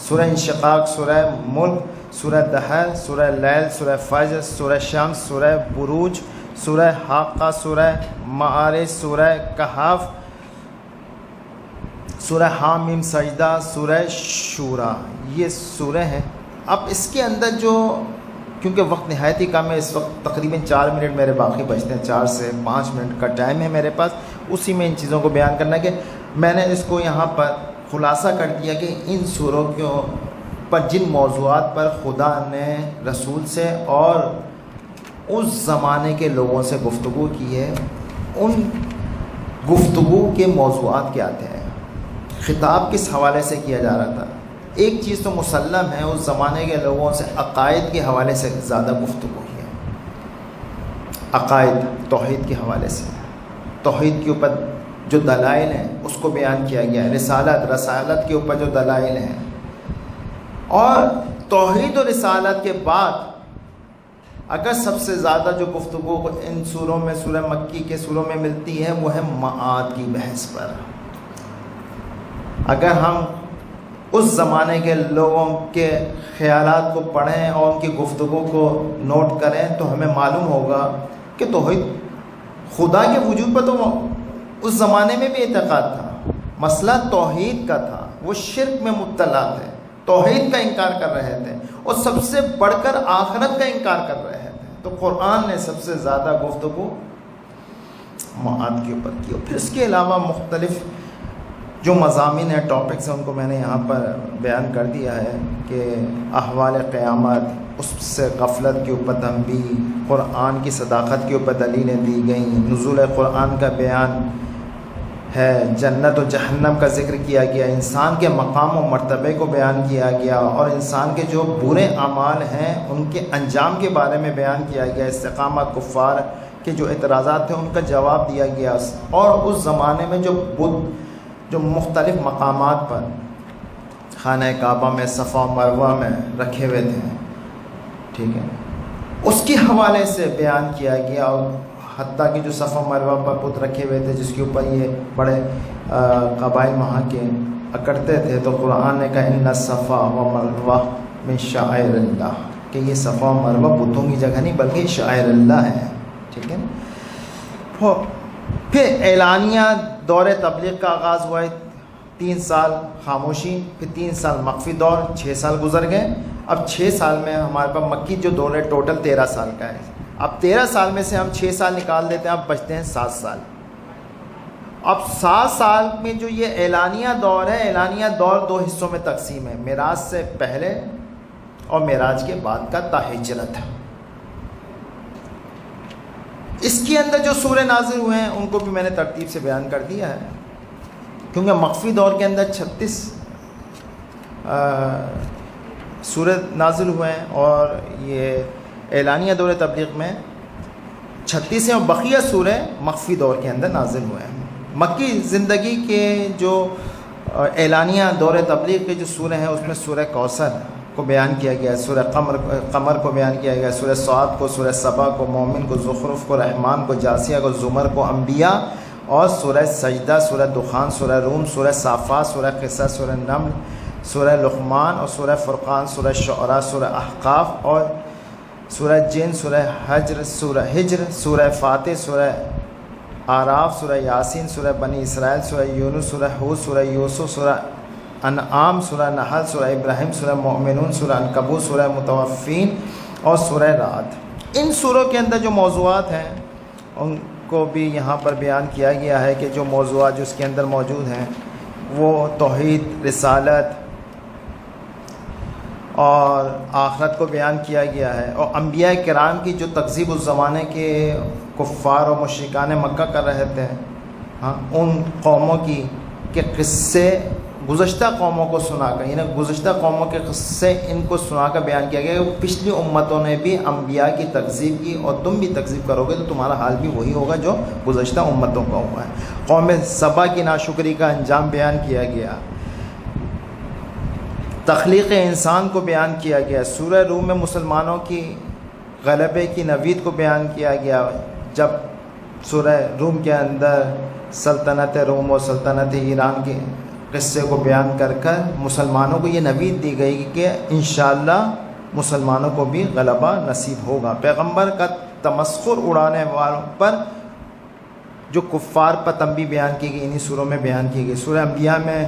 Speaker 4: سورہ انشقاق، سورہ ملک، سورہ دہر، سورہ لیل، سورہ فجر، سورہ شمس، سورہ بروج، سورہ حاقہ، سورہ معارج، سورہ کہف، سورہ حامیم سجدہ، سورہ شورا، یہ سورہ ہیں۔ اب اس کے اندر جو، کیونکہ وقت نہایت ہی کم ہے، اس وقت تقریباً 4 منٹ میرے باقی بچتے ہیں، 4 سے 5 منٹ کا ٹائم ہے میرے پاس، اسی میں ان چیزوں کو بیان کرنا ہے کہ میں نے اس کو یہاں پر خلاصہ کر دیا کہ ان سوروں کے پر جن موضوعات پر خدا نے رسول سے اور اس زمانے کے لوگوں سے گفتگو کی ہے، ان گفتگو کے موضوعات کیا تھے، خطاب کس حوالے سے کیا جا رہا تھا۔ ایک چیز تو مسلم ہے، اس زمانے کے لوگوں سے عقائد کے حوالے سے زیادہ گفتگو کی ہے، عقائد توحید کے حوالے سے، توحید کے اوپر جو دلائل ہیں اس کو بیان کیا گیا ہے، رسالت کے اوپر جو دلائل ہیں، اور توحید و رسالت کے بعد اگر سب سے زیادہ جو گفتگو ان سوروں میں، سورہ مکی کے سوروں میں ملتی ہے، وہ ہے معاد کی بحث پر۔ اگر ہم اس زمانے کے لوگوں کے خیالات کو پڑھیں اور ان کی گفتگو کو نوٹ کریں تو ہمیں معلوم ہوگا کہ توحید، خدا کے وجود پر تو اس زمانے میں بھی اعتقاد تھا، مسئلہ توحید کا تھا، وہ شرک میں مبتلا تھے، توحید کا انکار کر رہے تھے، اور سب سے بڑھ کر آخرت کا انکار کر رہے تھے۔ تو قرآن نے سب سے زیادہ گفتگو معاد کے اوپر کی، اور پھر اس کے علاوہ مختلف جو مضامین ہیں، ٹاپکس ہیں، ان کو میں نے یہاں پر بیان کر دیا ہے کہ احوال قیامت، اس سے غفلت کے اوپر تنبیہ، قرآن کی صداقت کے اوپر دلیلیں دی گئیں، نزول قرآن کا بیان ہے، جنت و جہنم کا ذکر کیا گیا، انسان کے مقام و مرتبے کو بیان کیا گیا، اور انسان کے جو برے اعمال ہیں ان کے انجام کے بارے میں بیان کیا گیا، استقامت، کفار کے جو اعتراضات تھے ان کا جواب دیا گیا، اور اس زمانے میں جو مختلف مقامات پر خانہ کعبہ میں، صفا و مروہ میں رکھے ہوئے تھے، ٹھیک ہے، اس کے حوالے سے بیان کیا گیا، اور حتیٰ کہ جو صفا و مروہ پر بت رکھے ہوئے تھے جس کے اوپر یہ بڑے قبائل وہاں کے اکڑتے تھے، تو قرآن نے کہا ان الصفا و مروہ من شعائر اللہ، کہ یہ صفا و مروہ بتوں کی جگہ نہیں بلکہ شعائر اللہ ہے، ٹھیک ہے۔ پھر اعلانیہ دور تبلیغ کا آغاز ہوا ہے، 3 سال خاموشی، پھر 3 سال مخفی دور، 6 سال گزر گئے۔ اب 6 سال میں ہمارے پاس مکی جو دور ہے ٹوٹل 13 سال کا ہے، اب 13 سال میں سے ہم 6 سال نکال دیتے ہیں، اب بچتے ہیں 7 سال۔ اب 7 سال میں جو یہ اعلانیہ دور ہے، اعلانیہ دور 2 حصوں میں تقسیم ہے، معراج سے پہلے اور معراج کے بعد کا تاہجرت۔ اس کے اندر جو سورے نازل ہوئے ہیں ان کو بھی میں نے ترتیب سے بیان کر دیا ہے، کیونکہ مخفی دور کے اندر 36 سورے نازل ہوئے ہیں، اور یہ اعلانیہ دور تبلیغ میں 36 ہیں، اور بقیہ سورے مخفی دور کے اندر نازل ہوئے ہیں۔ مکی زندگی کے جو اعلانیہ دور تبلیغ کے جو سورے ہیں، اس میں سورہ کوثر کو بیان کیا گیا ہے، سورہ قمر کو بیان کیا گیا ہے، سورہ صاد کو، سورہ سبا کو، مومن کو، زخرف کو، رحمان کو، جاسیہ کو، زمر کو، انبیاء، اور سورہ سجدہ، سورہ دخان، سورہ روم، سورہ صافات، سورہ قصص، سورہ نمل، سورہ لقمان، اور سورہ فرقان، سورہ شعراء، سورہ احقاف، اور سورہ جن، سورہ ہجر، سورہ فاتح، سورہ آراف، سورہ یاسین، سورہ بنی اسرائیل، سورہ یونس، سورہ ہود، سورہ یوسف، سورہ انعام، سورہ نحل، سورہ ابراہیم، سورہ مومنون، سورہ عنکبوت، سورہ متوفین، اور سورہ رعد۔ ان سوروں کے اندر جو موضوعات ہیں ان کو بھی یہاں پر بیان کیا گیا ہے کہ جو موضوعات جو اس کے اندر موجود ہیں وہ توحید، رسالت، اور آخرت کو بیان کیا گیا ہے، اور انبیاء کرام کی جو تکذیب اس زمانے کے کفار اور مشرکان مکہ کر رہے تھے، ہاں، ان قوموں کی کے قصے گزشتہ قوموں کو سنا کر، یعنی گزشتہ قوموں کے قصے ان کو سنا کر بیان کیا گیا کہ پچھلی امتوں نے بھی انبیاء کی تکذیب کی، اور تم بھی تکذیب کرو گے تو تمہارا حال بھی وہی ہوگا جو گزشتہ امتوں کا ہوا ہے۔ قوم سبا کی ناشکری کا انجام بیان کیا گیا، تخلیق انسان کو بیان کیا گیا، سورہ روم میں مسلمانوں کی غلبے کی نوید کو بیان کیا گیا، جب سورہ روم کے اندر سلطنت روم اور سلطنت ایران کے قصے کو بیان کر کر مسلمانوں کو یہ نوید دی گئی کہ انشاءاللہ مسلمانوں کو بھی غلبہ نصیب ہوگا۔ پیغمبر کا تمسخر اڑانے والوں پر جو کفار پر تنبیہ بیان کی گئی انہی سوروں میں بیان کی گئی۔ سورہ انبیاء میں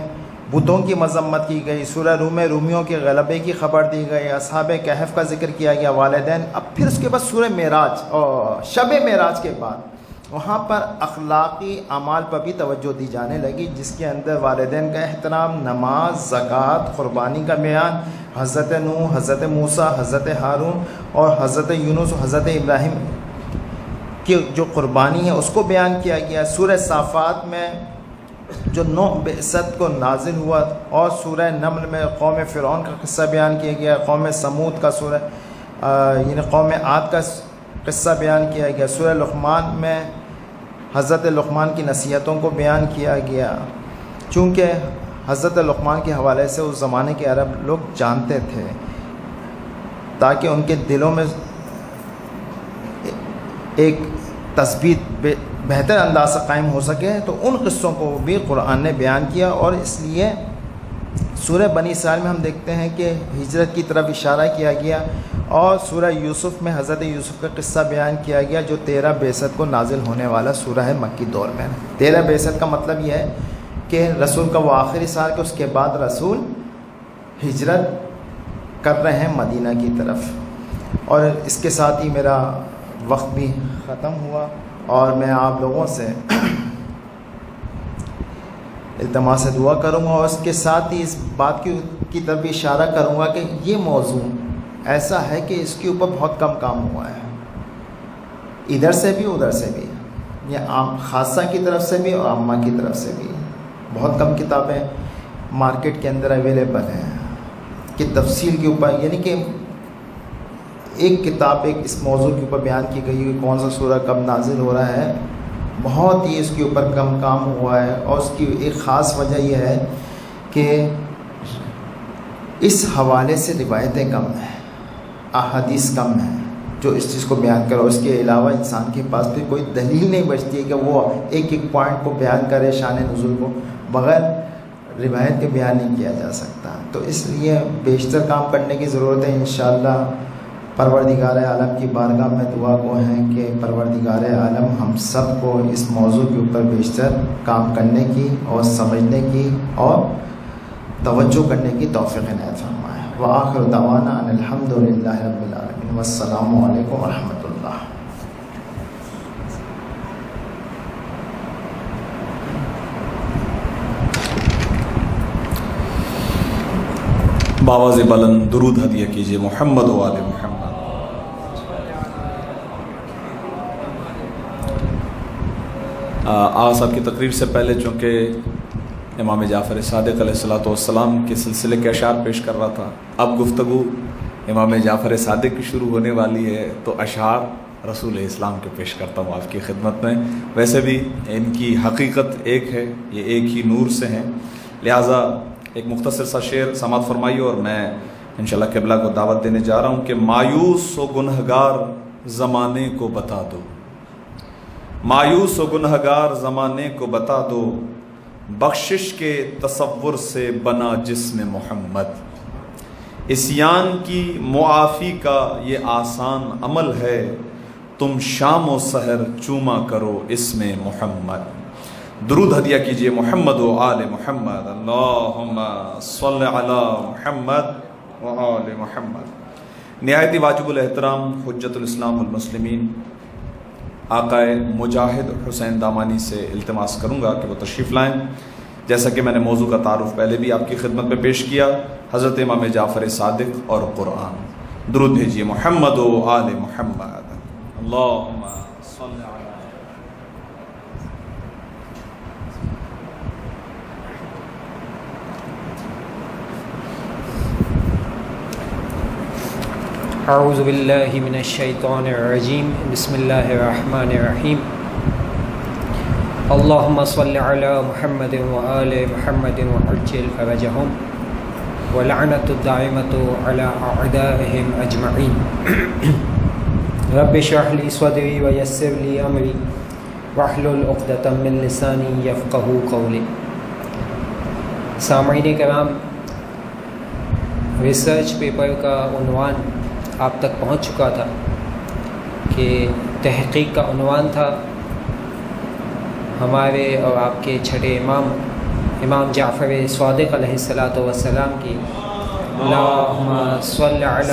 Speaker 4: بتوں کی مذمت کی گئی، سورہ روم میں رومیوں کے غلبے کی خبر دی گئی، اصحاب کہف کا ذکر کیا گیا، والدین۔ اب پھر اس کے بعد سورہ معراج اور شب معراج کے بعد وہاں پر اخلاقی اعمال پر بھی توجہ دی جانے لگی، جس کے اندر والدین کا احترام، نماز، زکوٰۃ، قربانی کا بیان، حضرت نوح، حضرت موسیٰ، حضرت ہارون اور حضرت یونس اور حضرت ابراہیم کی جو قربانی ہے اس کو بیان کیا گیا۔ سورہ صافات میں جو 9 بعثت کو نازل ہوا، اور سورہ نمل میں قوم فرعون کا قصہ بیان کیا گیا، قوم سمود کا یعنی قوم عاد کا قصہ بیان کیا گیا، سورہ لقمان میں حضرت لقمان کی نصیحتوں کو بیان کیا گیا، چونکہ حضرت لقمان کے حوالے سے اس زمانے کے عرب لوگ جانتے تھے، تاکہ ان کے دلوں میں ایک تثبیت بہتر انداز سے قائم ہو سکے، تو ان قصوں کو بھی قرآن نے بیان کیا۔ اور اس لیے سورہ بنی اسرائیل میں ہم دیکھتے ہیں کہ ہجرت کی طرف اشارہ کیا گیا، اور سورہ یوسف میں حضرت یوسف کا قصہ بیان کیا گیا، جو 13 بعثت کو نازل ہونے والا سورہ ہے مکی دور میں۔ 13 بعثت کا مطلب یہ ہے کہ رسول کا وہ آخری سال کہ اس کے بعد رسول ہجرت کر رہے ہیں مدینہ کی طرف۔ اور اس کے ساتھ ہی میرا وقت بھی ختم ہوا، اور میں آپ لوگوں سے التماس سے دعا کروں گا، اور اس کے ساتھ ہی اس بات کی طرف بھی اشارہ کروں گا کہ یہ موضوع ایسا ہے کہ اس کے اوپر بہت کم کام ہوا ہے، ادھر سے بھی ادھر سے بھی، یہ عام خاصہ کی طرف سے بھی اور عامہ کی طرف سے بھی۔ بہت کم کتابیں مارکیٹ کے اندر اویلیبل ہیں کہ تفصیل کے اوپر، یعنی کہ ایک کتاب ایک اس موضوع کے اوپر بیان کی گئی کہ کون سا سورہ کب نازل ہو رہا ہے، بہت ہی اس کے اوپر کم کام ہوا ہے۔ اور اس کی ایک خاص وجہ یہ ہے کہ اس حوالے سے روایتیں کم ہیں، احادیث کم ہیں جو اس چیز کو بیان کرو۔ اس کے علاوہ انسان کے پاس بھی کوئی دلیل نہیں بچتی ہے کہ وہ ایک ایک پوائنٹ کو بیان کرے، شان نزول کو بغیر روایت کے بیان نہیں کیا جا سکتا۔ تو اس لیے بیشتر کام کرنے کی ضرورت ہے۔ انشاءاللہ پروردگار عالم کی بارگاہ میں دعا گو ہیں کہ پروردگار عالم ہم سب کو اس موضوع کے اوپر بیشتر کام کرنے کی اور سمجھنے کی اور توجہ کرنے کی توفیق عنایت فرمائے۔ وآخر دعوانا ان الحمد للہ رب العالمین، والسلام علیکم ورحمۃ اللہ۔
Speaker 1: باواز بلند درود ہدیہ کیجیے محمد و آل محمد۔ آج صاحب کی تقریر سے پہلے چونکہ امام جعفر صادق علیہ السلام کے سلسلے کے اشعار پیش کر رہا تھا، اب گفتگو امام جعفر صادق کی شروع ہونے والی ہے، تو اشعار رسول اسلام کے پیش کرتا ہوں آپ کی خدمت میں۔ ویسے بھی ان کی حقیقت ایک ہے، یہ ایک ہی نور سے ہیں، لہٰذا ایک مختصر سا شعر سماعت فرمائیے، اور میں انشاءاللہ قبلہ کو دعوت دینے جا رہا ہوں کہ مایوس و گنہگار زمانے کو بتا دو، مایوس و گنہگار زمانے کو بتا دو، بخشش کے تصور سے بنا جسم محمد، عصیان کی معافی کا یہ آسان عمل ہے، تم شام و سحر چوما کرو اسم محمد۔ درود ہدیہ کیجئے محمد و آل محمد، اللہم صل علی محمد و آل محمد۔ نہایت واجب الاحترام حجت الاسلام والمسلمین آقا مجاہد حسین دامانی سے التماس کروں گا کہ وہ تشریف لائیں۔ جیسا کہ میں نے موضوع کا تعارف پہلے بھی آپ کی خدمت میں پیش کیا، حضرت امام جعفر صادق اور قرآن۔ درود بھیجیے محمد و آل محمد۔ اللہم صل علی
Speaker 5: اعوذ باللہ من الشیطان الرجیم، بسم اللہ الرحمن الرحیم۔ اللہم صل علی محمد وآل محمد وعجل فرجہم ولعنت الدائمۃ علی اعدائہم اجمعین۔ رب اشرح لی صدری ویسر لی امری واحلل عقدۃ من لسانی یفقہوا قولی۔ سامعین کرام، ریسرچ پیپر کا عنوان آپ تک پہنچ چکا تھا کہ تحقیق کا عنوان تھا ہمارے اور آپ کے چھٹے امام جعفر صادق علیہ الصلاۃ والسلام کی اللہم صل علی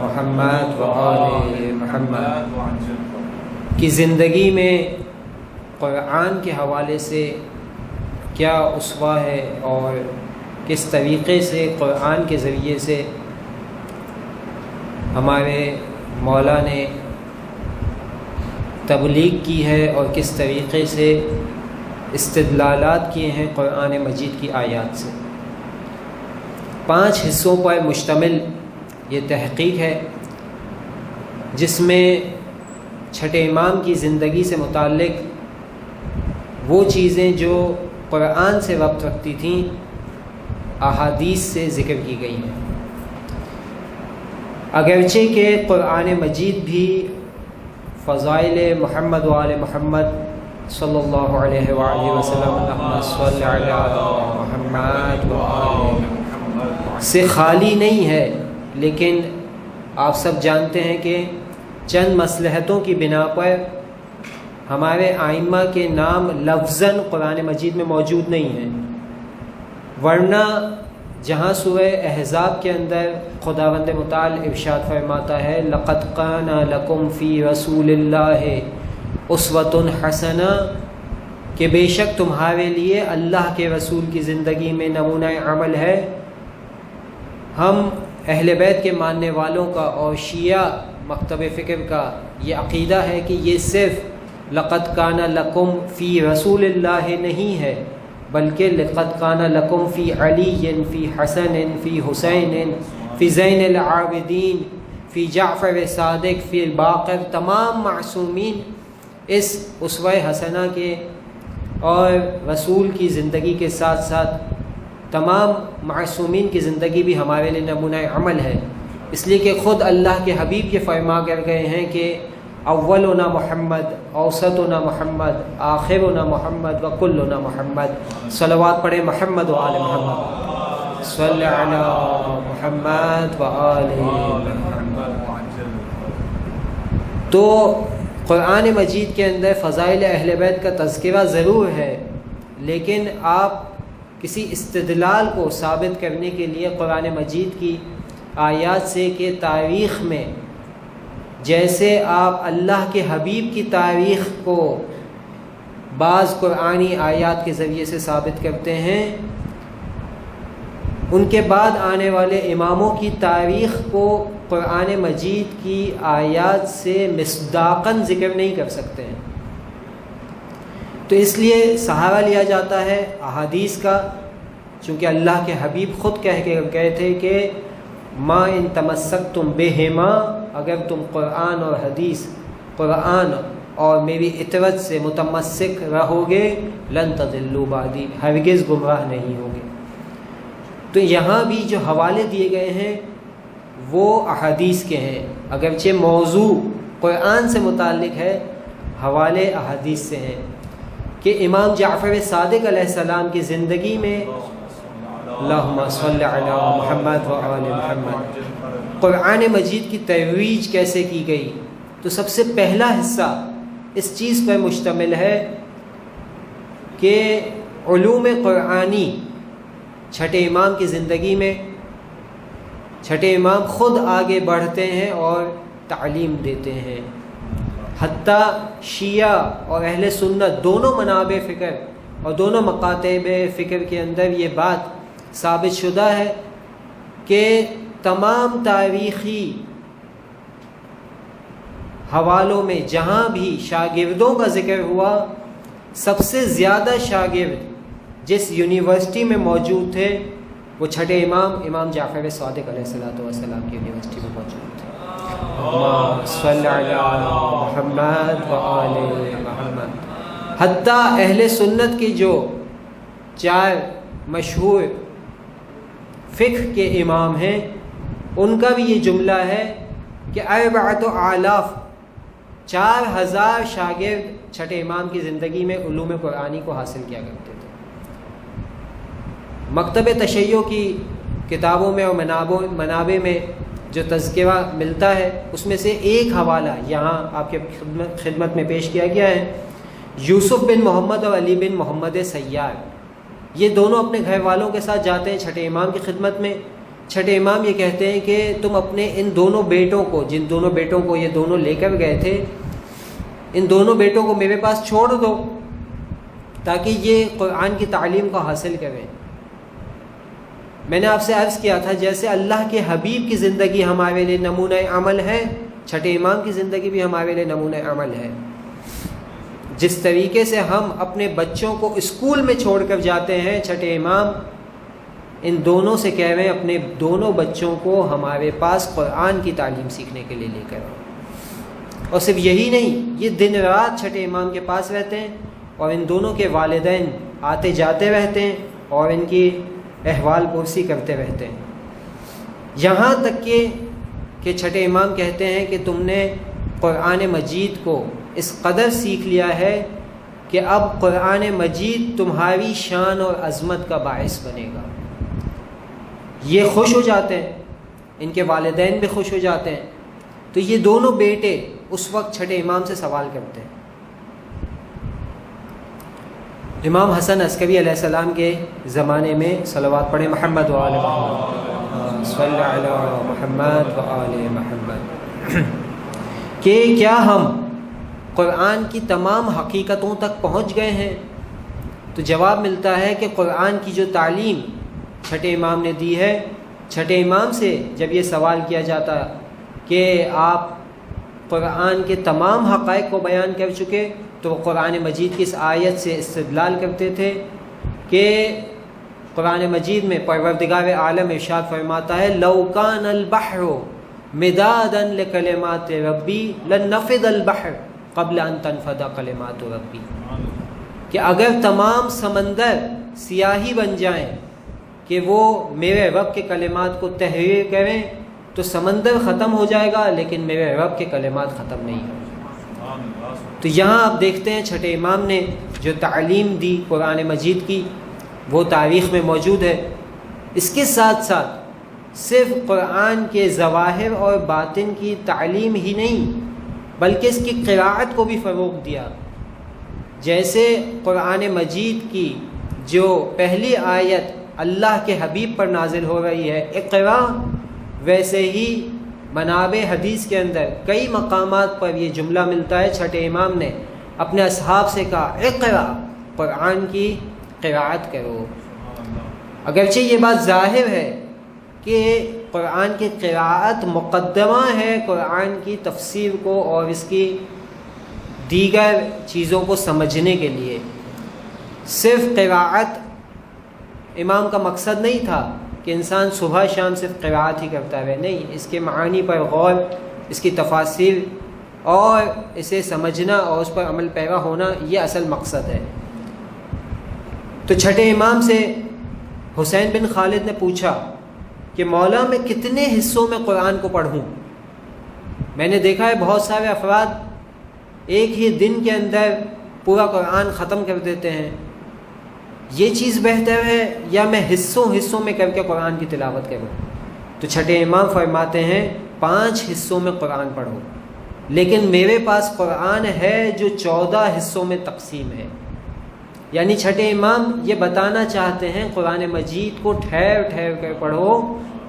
Speaker 5: محمد وآل محمد کی زندگی میں قرآن کے حوالے سے کیا اسوہ ہے اور کس طریقے سے قرآن کے ذریعے سے ہمارے مولا نے تبلیغ کی ہے اور کس طریقے سے استدلالات کیے ہیں قرآن مجید کی آیات سے۔ 5 حصوں پر مشتمل یہ تحقیق ہے، جس میں چھٹے امام کی زندگی سے متعلق وہ چیزیں جو قرآن سے ربط رکھتی تھیں احادیث سے ذکر کی گئی ہیں۔ اگرچہ کہ قرآن مجید بھی فضائل محمد و آل محمد صلی اللہ علیہ وآلہ وسلم اللہم صل علی محمد و آل محمد سے خالی نہیں ہے، لیکن آپ سب جانتے ہیں کہ چند مصلحتوں کی بنا پر ہمارے ائمہ کے نام لفظاً قرآن مجید میں موجود نہیں ہیں، ورنہ جہاں سورہ احزاب کے اندر خداوند متعال ارشاد فرماتا ہے لَقَدْ كَانَ لَكُمْ فِي رَسُولِ اللَّهِ أُسْوَةٌ حَسَنَةٌ کہ بے شک تمہارے لیے اللہ کے رسول کی زندگی میں نمونہ عمل ہے۔ ہم اہل بیت کے ماننے والوں کا اور شیعہ مکتب فکر کا یہ عقیدہ ہے کہ یہ صرف لَقَدْ كَانَ لَكُمْ فِي رَسُولِ اللَّهِ نہیں ہے، بلکہ لقد کان لکم فی علی فی حسن فی حسین فی زین العابدین فی جعفر صادق فی باقر، تمام معصومین اس اسوہ حسنہ کے اور رسول کی زندگی کے ساتھ ساتھ تمام معصومین کی زندگی بھی ہمارے لیے نمونہ عمل ہے، اس لیے کہ خود اللہ کے حبیب یہ فرما کر گئے ہیں کہ اولنا محمد، اوسطنا محمد، آخرنا محمد وکلنا محمد۔ صلوات پڑھیں محمد و آل محمد، صلی علی محمد و آل محمد۔ تو قرآن مجید کے اندر فضائل اہل بیت کا تذکرہ ضرور ہے، لیکن آپ کسی استدلال کو ثابت کرنے کے لیے قرآن مجید کی آیات سے کہ تاریخ میں جیسے آپ اللہ کے حبیب کی تاریخ کو بعض قرآنی آیات کے ذریعے سے ثابت کرتے ہیں، ان کے بعد آنے والے اماموں کی تاریخ کو قرآن مجید کی آیات سے مصداقاً ذکر نہیں کر سکتے ہیں۔ تو اس لیے سہارا لیا جاتا ہے احادیث کا، چونکہ اللہ کے حبیب خود کہہ کے گئے تھے کہ ما ان تمسکتم بہما، اگر تم قرآن اور حدیث، قرآن اور میری اطاعت سے متمسک رہو گے لن تضلوا بعدی، ہرگز گمراہ نہیں ہوگے۔ تو یہاں بھی جو حوالے دیے گئے ہیں وہ احادیث کے ہیں، اگرچہ موضوع قرآن سے متعلق ہے، حوالے احادیث سے ہیں کہ امام جعفر صادق علیہ السلام کی زندگی میں اللہم صل علی محمد و آل محمد قرآن مجید کی ترویج کیسے کی گئی۔ تو سب سے پہلا حصہ اس چیز پر مشتمل ہے کہ علوم قرآنی چھٹے امام کی زندگی میں چھٹے امام خود آگے بڑھتے ہیں اور تعلیم دیتے ہیں، حتیٰ شیعہ اور اہل سنت دونوں منابع فکر اور دونوں مکاتب فکر کے اندر یہ بات ثابت شدہ ہے کہ تمام تاریخی حوالوں میں جہاں بھی شاگردوں کا ذکر ہوا، سب سے زیادہ شاگرد جس یونیورسٹی میں موجود تھے وہ چھٹے امام جعفر صادق علیہ السلام کی یونیورسٹی میں موجود تھے۔ اللہم صلی علی محمد و آل محمد۔ حتیٰ اہل سنت کے جو 4 مشہور فقہ کے امام ہیں، ان کا بھی یہ جملہ ہے کہ 4,000 4,000 شاگرد چھٹے امام کی زندگی میں علوم قرآنی کو حاصل کیا کرتے تھے۔ مکتب تشیع کی کتابوں میں اور منابع میں جو تذکرہ ملتا ہے، اس میں سے ایک حوالہ یہاں آپ کے خدمت میں پیش کیا گیا ہے۔ یوسف بن محمد اور علی بن محمد سیار، یہ دونوں اپنے گھر والوں کے ساتھ جاتے ہیں چھٹے امام کی خدمت میں۔ چھٹے امام یہ کہتے ہیں کہ تم اپنے ان دونوں بیٹوں کو، جن دونوں بیٹوں کو یہ دونوں لے کر گئے تھے، ان دونوں بیٹوں کو میرے پاس چھوڑ دو تاکہ یہ قرآن کی تعلیم کو حاصل کریں۔ میں نے آپ سے عرض کیا تھا جیسے اللہ کے حبیب کی زندگی ہمارے لیے نمونہ عمل ہے، چھٹے امام کی زندگی بھی ہمارے لیے نمونہ عمل ہے۔ جس طریقے سے ہم اپنے بچوں کو اسکول میں چھوڑ کر جاتے ہیں، چھٹے امام ان دونوں سے کہہ رہے ہیں اپنے دونوں بچوں کو ہمارے پاس قرآن کی تعلیم سیکھنے کے لیے لے کر آؤ۔ اور صرف یہی نہیں، یہ دن رات چھٹے امام کے پاس رہتے ہیں اور ان دونوں کے والدین آتے جاتے رہتے ہیں اور ان کی احوال پرسی کرتے رہتے ہیں، یہاں تک کہ چھٹے امام کہتے ہیں کہ تم نے قرآن مجید کو اس قدر سیکھ لیا ہے کہ اب قرآن مجید تمہاری شان اور عظمت کا باعث بنے گا۔ یہ خوش ہو جاتے ہیں، ان کے والدین بھی خوش ہو جاتے ہیں۔ تو یہ دونوں بیٹے اس وقت چھٹے امام سے سوال کرتے ہیں۔ امام حسن عسکری علیہ السلام کے زمانے میں صلوات پڑھیں محمد و آل محمد، صلی علی محمد و آل محمد، کہ کیا ہم قرآن کی تمام حقیقتوں تک پہنچ گئے ہیں؟ تو جواب ملتا ہے کہ قرآن کی جو تعلیم چھٹے امام نے دی ہے، چھٹے امام سے جب یہ سوال کیا جاتا کہ آپ قرآن کے تمام حقائق کو بیان کر چکے، تو وہ قرآن مجید کی اس آیت سے استدلال کرتے تھے کہ قرآن مجید میں پروردگار عالم ارشاد فرماتا ہے لو کان البحر مدادا لکلمات ربی لنفد البحر قبل ان تنفد کلمات ربی، کہ اگر تمام سمندر سیاہی بن جائیں کہ وہ میرے رب کے کلمات کو تحریر کریں تو سمندر ختم ہو جائے گا، لیکن میرے رب کے کلمات ختم نہیں ہوں۔ تو یہاں آپ دیکھتے ہیں چھٹے امام نے جو تعلیم دی قرآن مجید کی، وہ تاریخ میں موجود ہے۔ اس کے ساتھ ساتھ صرف قرآن کے ظواہر اور باطن کی تعلیم ہی نہیں، بلکہ اس کی قراءت کو بھی فروغ دیا۔ جیسے قرآن مجید کی جو پہلی آیت اللہ کے حبیب پر نازل ہو رہی ہے اقرا، ویسے ہی منابع حدیث کے اندر کئی مقامات پر یہ جملہ ملتا ہے، چھٹے امام نے اپنے اصحاب سے کہا اقرا، قرآن کی قراءت کرو۔ اگرچہ یہ بات ظاہر ہے کہ قرآن کی قراءت مقدمہ ہے قرآن کی تفسیر کو اور اس کی دیگر چیزوں کو سمجھنے کے لیے۔ صرف قراءت امام کا مقصد نہیں تھا کہ انسان صبح شام صرف قراءت ہی کرتا ہے، نہیں، اس کے معانی پر غور، اس کی تفاسیر اور اسے سمجھنا اور اس پر عمل پیرا ہونا، یہ اصل مقصد ہے۔ تو چھٹے امام سے حسین بن خالد نے پوچھا کہ مولا میں کتنے حصوں میں قرآن کو پڑھوں؟ میں نے دیکھا ہے بہت سارے افراد ایک ہی دن کے اندر پورا قرآن ختم کر دیتے ہیں، یہ چیز بہتر ہے یا میں حصوں میں کر کے قرآن کی تلاوت کروں؟ تو چھٹے امام فرماتے ہیں 5 حصوں میں قرآن پڑھو، لیکن میرے پاس قرآن ہے جو 14 حصوں میں تقسیم ہے۔ یعنی چھٹے امام یہ بتانا چاہتے ہیں قرآن مجید کو ٹھہر ٹھہر کر پڑھو،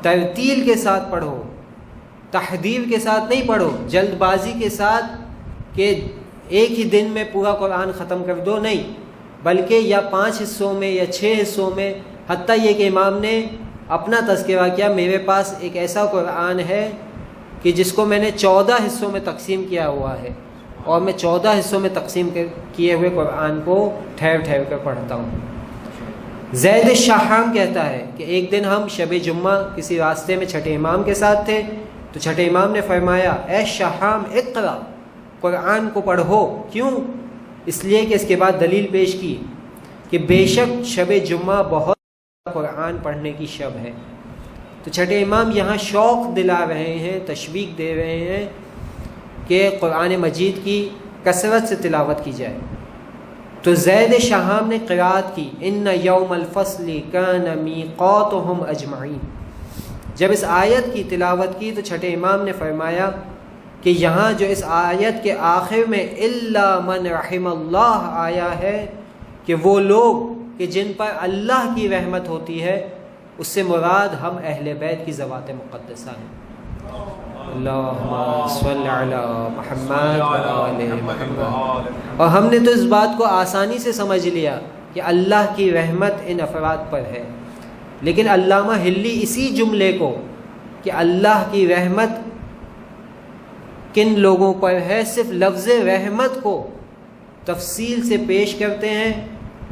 Speaker 5: ترتیل کے ساتھ پڑھو، تحدید کے ساتھ نہیں پڑھو، جلد بازی کے ساتھ کہ ایک ہی دن میں پورا قرآن ختم کر دو، نہیں، بلکہ یا 5 حصوں میں یا 6 حصوں میں، حتیٰ یہ کہ امام نے اپنا تذکرہ کیا، میرے پاس ایک ایسا قرآن ہے کہ جس کو میں نے 14 حصوں میں تقسیم کیا ہوا ہے، اور میں 14 حصوں میں تقسیم کیے ہوئے قرآن کو ٹھہر ٹھہر کر پڑھتا ہوں۔ زید شاہام کہتا ہے کہ ایک دن ہم شب جمعہ کسی راستے میں چھٹے امام کے ساتھ تھے، تو چھٹے امام نے فرمایا اے شاہام اقرا، قرآن کو پڑھو۔ کیوں؟ اس لیے کہ اس کے بعد دلیل پیش کی کہ بے شک شب جمعہ بہت قرآن پڑھنے کی شب ہے۔ تو چھٹے امام یہاں شوق دلا رہے ہیں، تشویق دے رہے ہیں کہ قرآن مجید کی کثرت سے تلاوت کی جائے۔ تو زید شاہام نے قرات کی ان یوم الفصل کان میقاتہم اجمعین۔ جب اس آیت کی تلاوت کی تو چھٹے امام نے فرمایا کہ یہاں جو اس آیت کے آخر میں الا من رحم اللہ آیا ہے کہ وہ لوگ کہ جن پر اللہ کی رحمت ہوتی ہے، اس سے مراد ہم اہل بیت کی ذوات مقدسہ ہیں۔ اللہم صل علی محمد وآل محمد۔ اور ہم نے تو اس بات کو آسانی سے سمجھ لیا کہ اللہ کی رحمت ان افراد پر ہے، لیکن علامہ ہلی اسی جملے کو کہ اللہ کی رحمت کن لوگوں پر ہے، صرف لفظ رحمت کو تفصیل سے پیش کرتے ہیں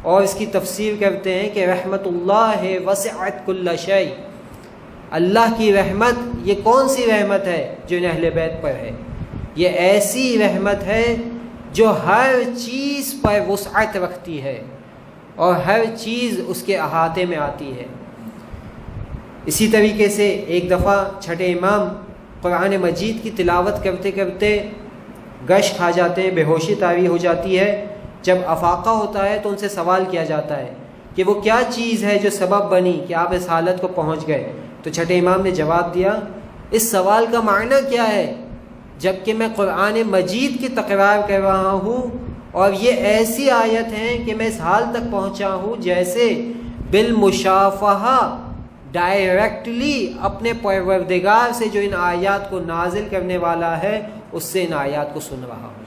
Speaker 5: اور اس کی تفسیر کرتے ہیں کہ رحمت اللہ وسعت کل شیء، اللہ کی رحمت یہ کون سی رحمت ہے جو اہل بیت پر ہے؟ یہ ایسی رحمت ہے جو ہر چیز پر وسعت رکھتی ہے اور ہر چیز اس کے احاطے میں آتی ہے۔ اسی طریقے سے ایک دفعہ چھٹے امام قرآن مجید کی تلاوت کرتے کرتے گش کھا جاتے ہیں، بے ہوشی طاری ہو جاتی ہے۔ جب افاقہ ہوتا ہے تو ان سے سوال کیا جاتا ہے کہ وہ کیا چیز ہے جو سبب بنی کہ آپ اس حالت کو پہنچ گئے؟ تو چھٹے امام نے جواب دیا اس سوال کا معنی کیا ہے جب کہ میں قرآن مجید کی تکرار کر رہا ہوں اور یہ ایسی آیت ہے کہ میں اس حال تک پہنچا ہوں جیسے بالمشافہہ ڈائریکٹلی اپنے پروردگار سے جو ان آیات کو نازل کرنے والا ہے اس سے ان آیات کو سن رہا ہوں۔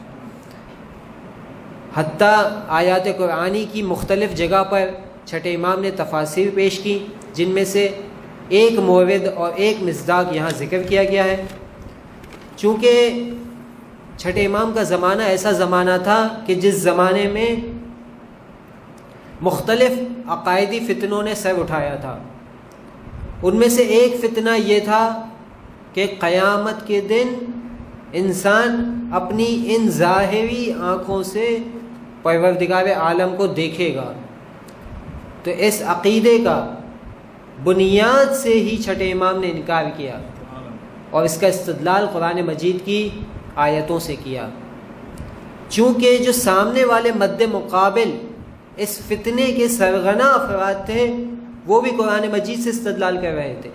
Speaker 5: حتیٰ آیات قرآنی کی مختلف جگہ پر چھٹے امام نے تفاسیر پیش کی، جن میں سے ایک مورد اور ایک مصداق یہاں ذکر کیا گیا ہے۔ چونکہ چھٹے امام کا زمانہ ایسا زمانہ تھا کہ جس زمانے میں مختلف عقائدی فتنوں نے سر اٹھایا تھا، ان میں سے ایک فتنہ یہ تھا کہ قیامت کے دن انسان اپنی ان ظاہری آنکھوں سے پروردگار عالم کو دیکھے گا۔ تو اس عقیدے کا بنیاد سے ہی چھٹے امام نے انکار کیا اور اس کا استدلال قرآن مجید کی آیتوں سے کیا، چونکہ جو سامنے والے مد مقابل اس فتنے کے سرغنہ افراد تھے وہ بھی قرآن مجید سے استدلال کر رہے تھے۔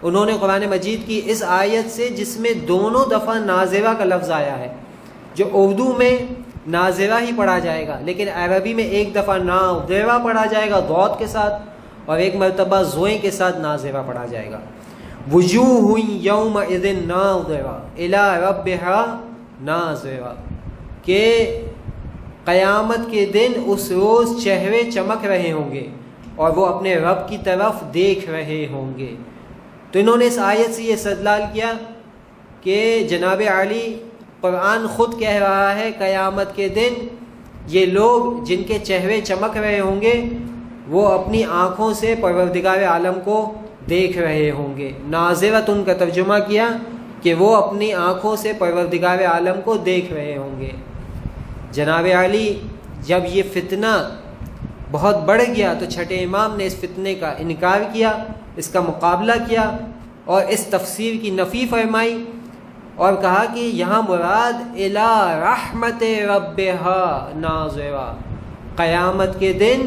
Speaker 5: انہوں نے قرآن مجید کی اس آیت سے جس میں دونوں دفعہ ناظرہ کا لفظ آیا ہے، جو اردو میں ناظرہ ہی پڑھا جائے گا لیکن عربی میں ایک دفعہ ناظرہ پڑھا جائے گا ضاد کے ساتھ اور ایک مرتبہ زوئیں کے ساتھ ناظرہ پڑھا جائے گا۔ وجوہ یومئذ ناظرہ الی ربہا ناظرہ، کہ قیامت کے دن اس روز چہرے چمک رہے ہوں گے اور وہ اپنے رب کی طرف دیکھ رہے ہوں گے۔ تو انہوں نے اس آیت سے یہ استدلال کیا کہ جناب علی قرآن خود کہہ رہا ہے قیامت کے دن یہ لوگ جن کے چہرے چمک رہے ہوں گے وہ اپنی آنکھوں سے پروردگار عالم کو دیکھ رہے ہوں گے۔ ناظرۃ کا ترجمہ کیا کہ وہ اپنی آنکھوں سے پروردگار عالم کو دیکھ رہے ہوں گے۔ جناب علی جب یہ فتنہ بہت بڑھ گیا تو چھٹے امام نے اس فتنے کا انکار کیا، اس کا مقابلہ کیا اور اس تفسیر کی نفی فرمائی اور کہا کہ یہاں مراد الی رحمت ربہا ناظرہ، قیامت کے دن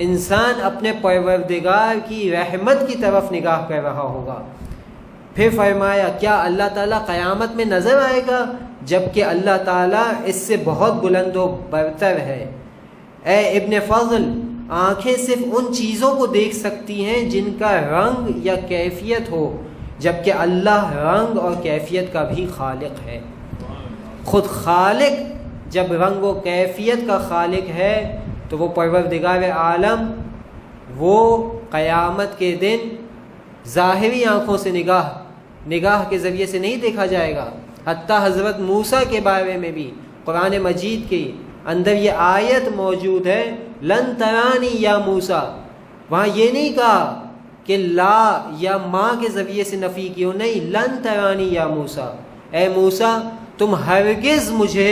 Speaker 5: انسان اپنے پروردگار کی رحمت کی طرف نگاہ کر رہا ہوگا۔ پھر فرمایا کیا اللہ تعالیٰ قیامت میں نظر آئے گا جبکہ اللہ تعالیٰ اس سے بہت بلند و برتر ہے۔ اے ابن فضل، آنکھیں صرف ان چیزوں کو دیکھ سکتی ہیں جن کا رنگ یا کیفیت ہو، جبکہ اللہ رنگ اور کیفیت کا بھی خالق ہے۔ خود خالق جب رنگ و کیفیت کا خالق ہے تو وہ پروردگار عالم وہ قیامت کے دن ظاہری آنکھوں سے نگاہ کے ذریعے سے نہیں دیکھا جائے گا. حتیٰ حضرت موسیٰ کے بارے میں بھی قرآن مجید کے اندر یہ آیت موجود ہے لن ترانی یا موسیٰ. وہاں یہ نہیں کہا کہ لا یا ماں کے ذریعے سے نفی کیوں, نہیں, لن ترانی یا موسیٰ, اے موسیٰ تم ہرگز مجھے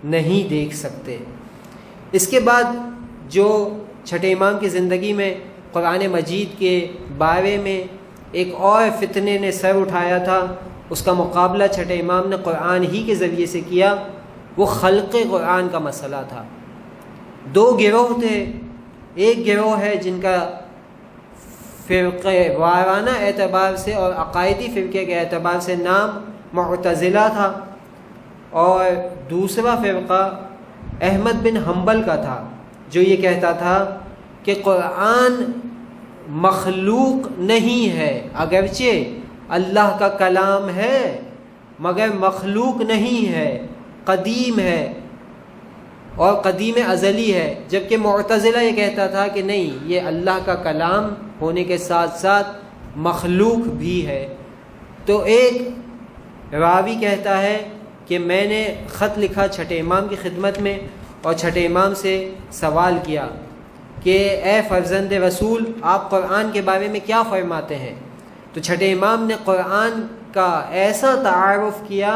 Speaker 5: نہیں دیکھ سکتے. اس کے بعد جو چھٹے امام کی زندگی میں قرآن مجید کے بارے میں ایک اور فتنے نے سر اٹھایا تھا, اس کا مقابلہ چھٹے امام نے قرآن ہی کے ذریعے سے کیا, وہ خلق قرآن کا مسئلہ تھا. دو گروہ تھے, ایک گروہ ہے جن کا فرقہ وارانہ اعتبار سے اور عقائدی فرقے کے اعتبار سے نام معتزلہ تھا, اور دوسرا فرقہ احمد بن حنبل کا تھا جو یہ کہتا تھا کہ قرآن مخلوق نہیں ہے, اگرچہ اللہ کا کلام ہے مگر مخلوق نہیں ہے, قدیم ہے اور قدیم ازلی ہے. جبکہ معتزلہ یہ کہتا تھا کہ نہیں, یہ اللہ کا کلام ہونے کے ساتھ ساتھ مخلوق بھی ہے. تو ایک راوی کہتا ہے کہ میں نے خط لکھا چھٹے امام کی خدمت میں اور چھٹے امام سے سوال کیا کہ اے فرزند رسول آپ قرآن کے بارے میں کیا فرماتے ہیں. تو چھٹے امام نے قرآن کا ایسا تعارف کیا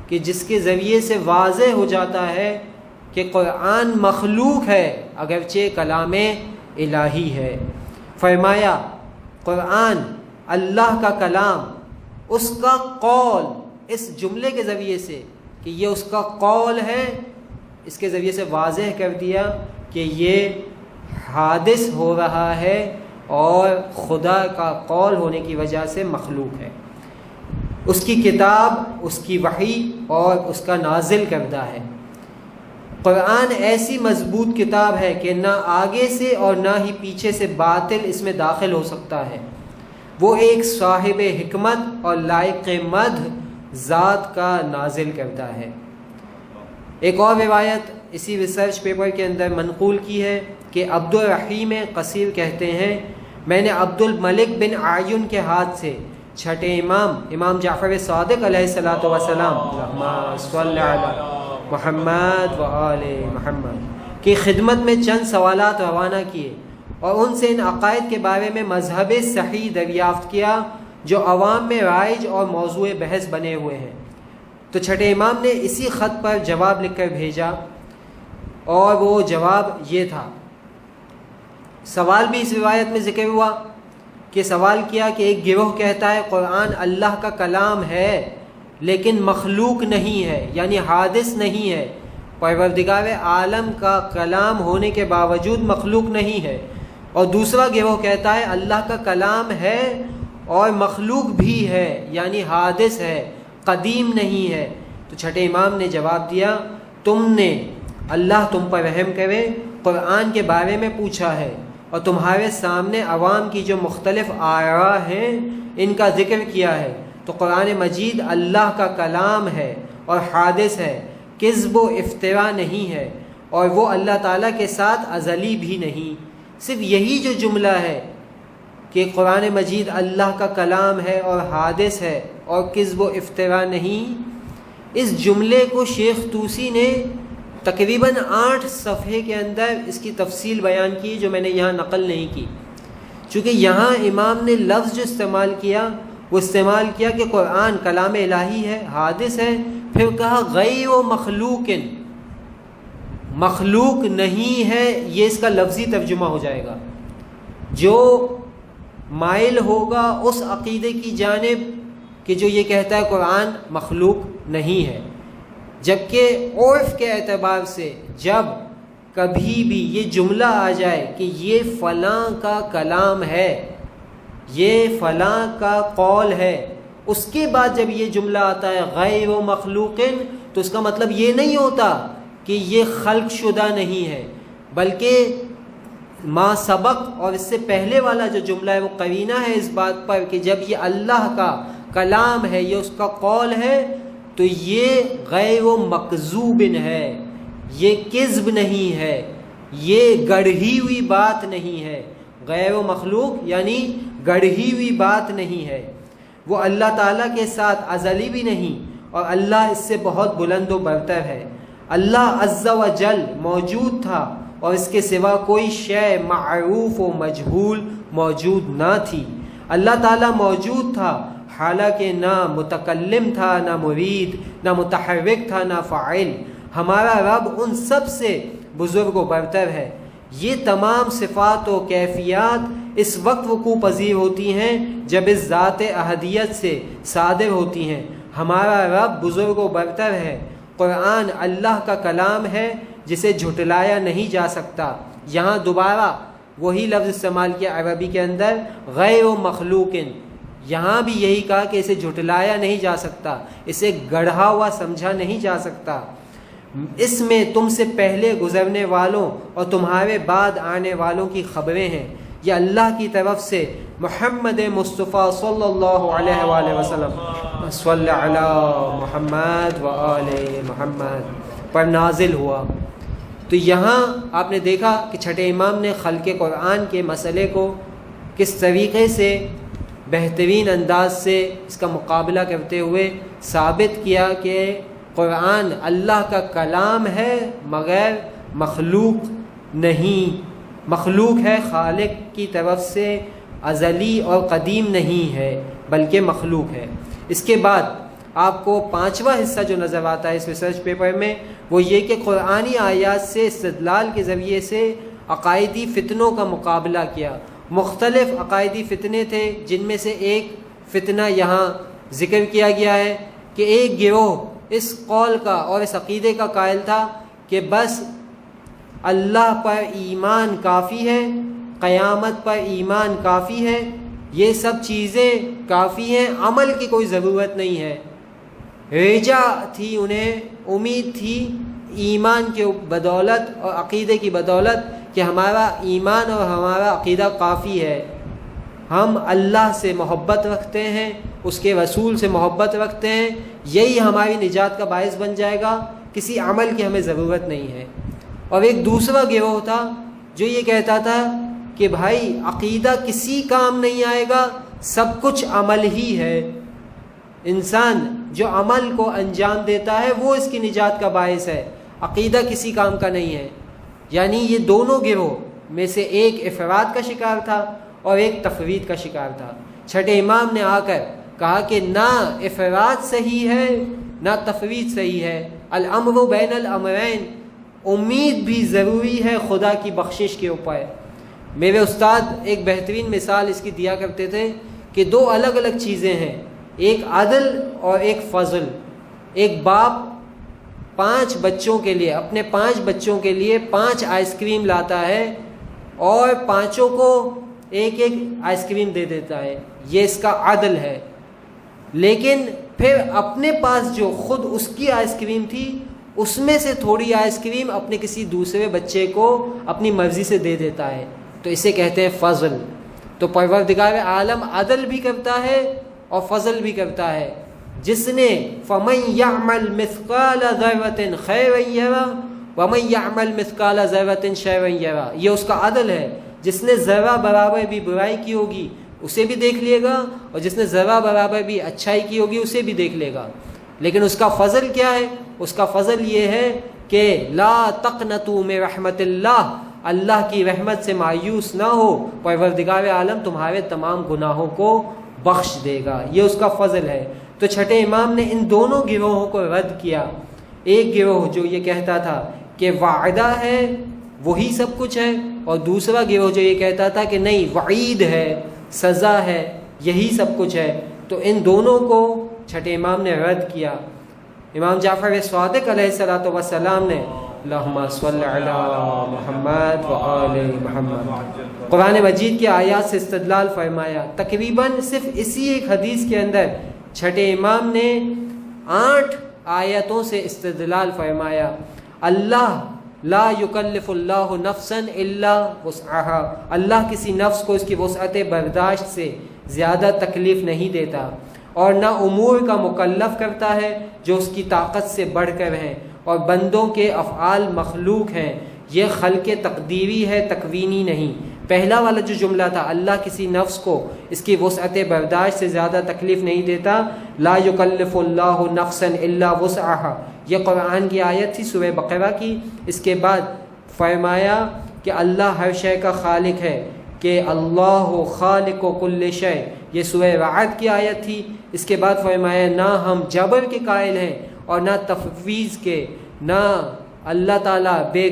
Speaker 5: کہ جس کے ذریعے سے واضح ہو جاتا ہے کہ قرآن مخلوق ہے اگرچہ کلام الہی ہے. فرمایا قرآن اللہ کا کلام, اس کا قول, اس جملے کے ذریعے سے کہ یہ اس کا قول ہے, اس کے ذریعے سے واضح کر دیا کہ یہ حادث ہو رہا ہے اور خدا کا قول ہونے کی وجہ سے مخلوق ہے. اس کی کتاب, اس کی وحی اور اس کا نازل کردہ ہے. قرآن ایسی مضبوط کتاب ہے کہ نہ آگے سے اور نہ ہی پیچھے سے باطل اس میں داخل ہو سکتا ہے. وہ ایک صاحب حکمت اور لائق مدح ذات کا نازل کرتا ہے. ایک اور روایت اسی ریسرچ پیپر کے اندر منقول کی ہے کہ عبد الرحیم قصیر کہتے ہیں میں نے عبد الملک بن عیون کے ہاتھ سے چھٹے امام جعفر صادق علیہ الصلوۃ والسلام اللہم صلی علی محمد و آل محمد کی خدمت میں چند سوالات روانہ کیے اور ان سے ان عقائد کے بارے میں مذہب صحیح دریافت کیا جو عوام میں رائج اور موضوع بحث بنے ہوئے ہیں. تو چھٹے امام نے اسی خط پر جواب لکھ کر بھیجا اور وہ جواب یہ تھا. سوال بھی اس روایت میں ذکر ہوا کہ سوال کیا کہ ایک گروہ کہتا ہے قرآن اللہ کا کلام ہے لیکن مخلوق نہیں ہے, یعنی حادث نہیں ہے, پروردگار عالم کا کلام ہونے کے باوجود مخلوق نہیں ہے. اور دوسرا گروہ کہتا ہے اللہ کا کلام ہے اور مخلوق بھی ہے, یعنی حادث ہے, قدیم نہیں ہے. تو چھٹے امام نے جواب دیا تم نے, اللہ تم پر رحم کرے, قرآن کے بارے میں پوچھا ہے اور تمہارے سامنے عوام کی جو مختلف آراء ہیں ان کا ذکر کیا ہے. تو قرآن مجید اللہ کا کلام ہے اور حادث ہے, کذب و افتراء نہیں ہے, اور وہ اللہ تعالیٰ کے ساتھ ازلی بھی نہیں. صرف یہی جو جملہ ہے کہ قرآن مجید اللہ کا کلام ہے اور حادث ہے اور کذب و افتراء نہیں, اس جملے کو شیخ طوسی نے تقریباً 8 صفحے کے اندر اس کی تفصیل بیان کی جو میں نے یہاں نقل نہیں کی. چونکہ یہاں امام نے لفظ جو استعمال کیا وہ استعمال کیا کہ قرآن کلام الہی ہے, حادث ہے, پھر کہا غیر و مخلوق, مخلوق نہیں ہے. یہ اس کا لفظی ترجمہ ہو جائے گا. جو مائل ہوگا اس عقیدے کی جانب کہ جو یہ کہتا ہے قرآن مخلوق نہیں ہے, جبکہ عرف کے اعتبار سے جب کبھی بھی یہ جملہ آ جائے کہ یہ فلاں کا کلام ہے, یہ فلاں کا قول ہے, اس کے بعد جب یہ جملہ آتا ہے غیر و مخلوق, تو اس کا مطلب یہ نہیں ہوتا کہ یہ خلق شدہ نہیں ہے, بلکہ ما سبق اور اس سے پہلے والا جو جملہ ہے وہ قرینہ ہے اس بات پر کہ جب یہ اللہ کا کلام ہے, یہ اس کا قول ہے, تو یہ غیر و مکذوب ہے, یہ کذب نہیں ہے, یہ گڑھی ہوئی بات نہیں ہے. غیر و مخلوق یعنی گڑھی ہوئی بات نہیں ہے، وہ اللہ تعالیٰ کے ساتھ ازلی بھی نہیں، اور اللہ اس سے بہت بلند و برتر ہے۔ اللہ عز و جل موجود تھا اور اس کے سوا کوئی شے معروف و مجہول موجود نہ تھی۔ اللہ تعالیٰ موجود تھا حالانکہ نہ متکلم تھا، نہ مرید، نہ متحرک تھا، نہ فاعل۔ ہمارا رب ان سب سے بزرگ و برتر ہے۔ یہ تمام صفات و کیفیات اس وقت وقوع پذیر ہوتی ہیں جب اس ذات احدیت سے صادر ہوتی ہیں۔ ہمارا رب بزرگ و برتر ہے۔ قرآن اللہ کا کلام ہے جسے جھٹلایا نہیں جا سکتا۔ یہاں دوبارہ وہی لفظ استعمال کیا عربی کے اندر، غیر مخلوق۔ یہاں بھی یہی کہا کہ اسے جھٹلایا نہیں جا سکتا، اسے گڑھا ہوا سمجھا نہیں جا سکتا۔ اس میں تم سے پہلے گزرنے والوں اور تمہارے بعد آنے والوں کی خبریں ہیں۔ یہ اللہ کی طرف سے محمد مصطفیٰ صلی اللہ علیہ وآلہ وسلم صلی علی محمد و آل محمد پر نازل ہوا۔ تو یہاں آپ نے دیکھا کہ چھٹے امام نے خلق قرآن کے مسئلے کو کس طریقے سے بہترین انداز سے اس کا مقابلہ کرتے ہوئے ثابت کیا کہ قرآن اللہ کا کلام ہے مگر مخلوق نہیں، مخلوق ہے خالق کی طرف سے، ازلی اور قدیم نہیں ہے بلکہ مخلوق ہے۔ اس کے بعد آپ کو پانچواں حصہ جو نظر آتا ہے اس ریسرچ پیپر میں وہ یہ کہ قرآنی آیات سے استدلال کے ذریعے سے عقائدی فتنوں کا مقابلہ کیا۔ مختلف عقائدی فتنے تھے جن میں سے ایک فتنہ یہاں ذکر کیا گیا ہے کہ ایک گروہ اس قول کا اور اس عقیدے کا قائل تھا کہ بس اللہ پر ایمان کافی ہے، قیامت پر ایمان کافی ہے، یہ سب چیزیں کافی ہیں، عمل کی کوئی ضرورت نہیں ہے۔ رجا تھی، انہیں امید تھی ایمان کے بدولت اور عقیدے کی بدولت کہ ہمارا ایمان اور ہمارا عقیدہ کافی ہے، ہم اللہ سے محبت رکھتے ہیں، اس کے رسول سے محبت رکھتے ہیں، یہی ہماری نجات کا باعث بن جائے گا، کسی عمل کی ہمیں ضرورت نہیں ہے۔ اور ایک دوسرا گروہ تھا جو یہ کہتا تھا کہ بھائی عقیدہ کسی کام نہیں آئے گا، سب کچھ عمل ہی ہے، انسان جو عمل کو انجام دیتا ہے وہ اس کی نجات کا باعث ہے، عقیدہ کسی کام کا نہیں ہے۔ یعنی یہ دونوں گروہ میں سے ایک افراد کا شکار تھا اور ایک تفرید کا شکار تھا۔ چھٹے امام نے آ کر کہا کہ نہ افراد صحیح ہے نہ تفرید صحیح ہے، الامر بین الامرین، امید بھی ضروری ہے خدا کی بخشش کے اوپر۔ میرے استاد ایک بہترین مثال اس کی دیا کرتے تھے کہ دو الگ الگ چیزیں ہیں، ایک عدل اور ایک فضل۔ ایک باپ 5 بچوں کے لیے، اپنے 5 بچوں کے لیے 5 آئس کریم لاتا ہے اور 5 کو ایک ایک آئس کریم دے دیتا ہے، یہ اس کا عدل ہے۔ لیکن پھر اپنے پاس جو خود اس کی آئس کریم تھی اس میں سے تھوڑی آئس کریم اپنے کسی دوسرے بچے کو اپنی مرضی سے دے دیتا ہے، تو اسے کہتے ہیں فضل۔ تو پروردگار عالم عدل بھی کرتا ہے اور فضل بھی کرتا ہے۔ جس نے فَمَن يَعْمَلْ مِثْقَالَ ذَرَّةٍ خَيْرًا يَرَهُ وَمَن يَعْمَلْ مِثْقَالَ ذَرَّةٍ شَرًّا يَرَهُ، یہ اس کا عدل ہے۔ جس نے ذرہ برابر بھی برائی کی ہوگی اسے بھی دیکھ لے گا، اور جس نے ذرہ برابر بھی اچھائی کی ہوگی اسے بھی دیکھ لے گا۔ لیکن اس کا فضل کیا ہے؟ اس کا فضل یہ ہے کہ لا تقنطوا من رحمت اللہ، اللہ کی رحمت سے مایوس نہ ہو، پروردگار عالم تمہارے تمام گناہوں کو بخش دے گا، یہ اس کا فضل ہے۔ تو چھٹے امام نے ان دونوں گروہوں کو رد کیا۔ ایک گروہ جو یہ کہتا تھا کہ وعدہ ہے وہی سب کچھ ہے، اور دوسرا گروہ جو یہ کہتا تھا کہ نہیں، وعید ہے، سزا ہے، یہی سب کچھ ہے۔ تو ان دونوں کو چھٹے امام نے رد کیا۔ امام جعفر صادق علیہ الصلوۃ والسلام نے اللہم صلی علی محمد و آل محمد قرآن مجید کی آیات سے استدلال فرمایا۔ تقریباً صرف اسی ایک حدیث کے اندر چھٹے امام نے 8 آیتوں سے استدلال فرمایا۔ اللہ لا یکلف اللہ نفسا الا وسعها، اللہ کسی نفس کو اس کی وسعت برداشت سے زیادہ تکلیف نہیں دیتا، اور نہ امور کا مکلف کرتا ہے جو اس کی طاقت سے بڑھ کر ہیں، اور بندوں کے افعال مخلوق ہیں، یہ خلق تقدیری ہے، تکوینی نہیں۔ پہلا والا جو جملہ تھا، اللہ کسی نفس کو اس کی وسعت برداشت سے زیادہ تکلیف نہیں دیتا، لا یکلف اللہ نفسا الا وسعها، یہ قرآن کی آیت تھی سورہ بقرہ کی۔ اس کے بعد فرمایا کہ اللہ ہر شے کا خالق ہے، کہ اللہ خالق کل شے، یہ سورہ رعد کی آیت تھی۔ اس کے بعد فرمایا نہ ہم جبر کے قائل ہیں اور نہ تفویض کے، نہ اللہ تعالیٰ بے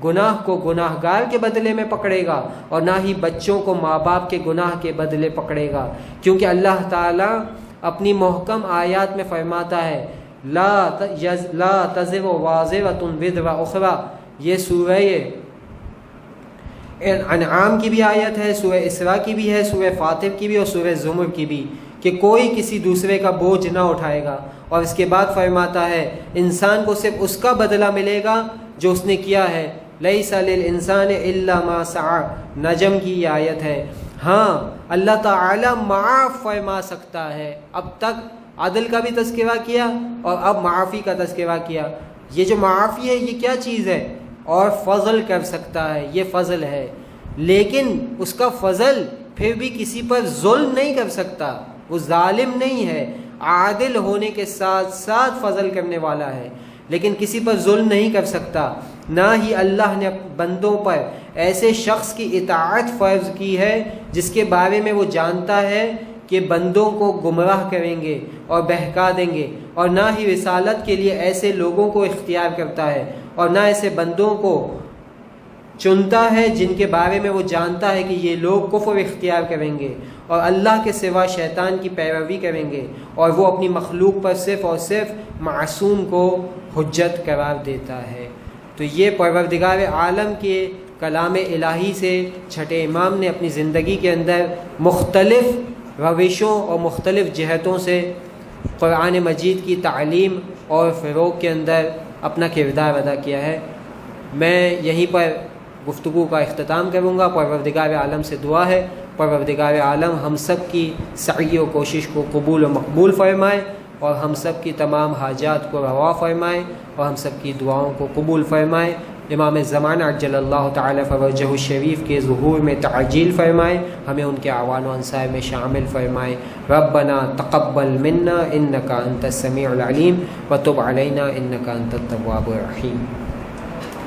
Speaker 5: گناہ کو گناہ گار کے بدلے میں پکڑے گا اور نہ ہی بچوں کو ماں باپ کے گناہ کے بدلے پکڑے گا، کیونکہ اللہ تعالیٰ اپنی محکم آیات میں فرماتا ہے لا تزر وازرۃ وزر اخری، یہ سورہ انعام کی بھی آیت ہے، سورہ اسراء کی بھی ہے، سورہ فاطر کی بھی اور سورہ زمر کی بھی، کہ کوئی کسی دوسرے کا بوجھ نہ اٹھائے گا۔ اور اس کے بعد فرماتا ہے انسان کو صرف اس کا بدلہ ملے گا جو اس نے کیا ہے، لیس للانسان الا ما سعی، نجم کی یہ آیت ہے۔ ہاں اللہ تعالی معاف فرما سکتا ہے، اب تک عدل کا بھی تذکرہ کیا اور اب معافی کا تذکرہ کیا۔ یہ جو معافی ہے یہ کیا چیز ہے؟ اور فضل کر سکتا ہے، یہ فضل ہے، لیکن اس کا فضل پھر بھی کسی پر ظلم نہیں کر سکتا، وہ ظالم نہیں ہے، عادل ہونے کے ساتھ ساتھ فضل کرنے والا ہے، لیکن کسی پر ظلم نہیں کر سکتا۔ نہ ہی اللہ نے بندوں پر ایسے شخص کی اطاعت فرض کی ہے جس کے بارے میں وہ جانتا ہے کہ بندوں کو گمراہ کریں گے اور بہکا دیں گے، اور نہ ہی رسالت کے لیے ایسے لوگوں کو اختیار کرتا ہے، اور نہ ایسے بندوں کو چنتا ہے جن کے بارے میں وہ جانتا ہے کہ یہ لوگ کفر اختیار کریں گے اور اللہ کے سوا شیطان کی پیروی کریں گے، اور وہ اپنی مخلوق پر صرف اور صرف معصوم کو حجت قرار دیتا ہے۔ تو یہ پروردگار عالم کے کلام الہی سے چھٹے امام نے اپنی زندگی کے اندر مختلف روشوں اور مختلف جہتوں سے قرآن مجید کی تعلیم اور فروغ کے اندر اپنا کردار ادا کیا ہے۔ میں یہیں پر گفتگو کا اختتام کروں گا۔ پروردگار عالم سے دعا ہے پروردگار عالم ہم سب کی سعی و کوشش کو قبول و مقبول فرمائے، اور ہم سب کی تمام حاجات کو روا فرمائے، اور ہم سب کی دعاؤں کو قبول فرمائے۔ امام زمانہ عجل اللہ تعالی فرجہ الشریف کے ظہور میں تعجیل فرمائے، ہمیں ان کے اعوان و انصار میں شامل فرمائے۔ ربنا تقبل منا انک انت السمیع العلیم وتب علینا انک انت التواب الرحیم۔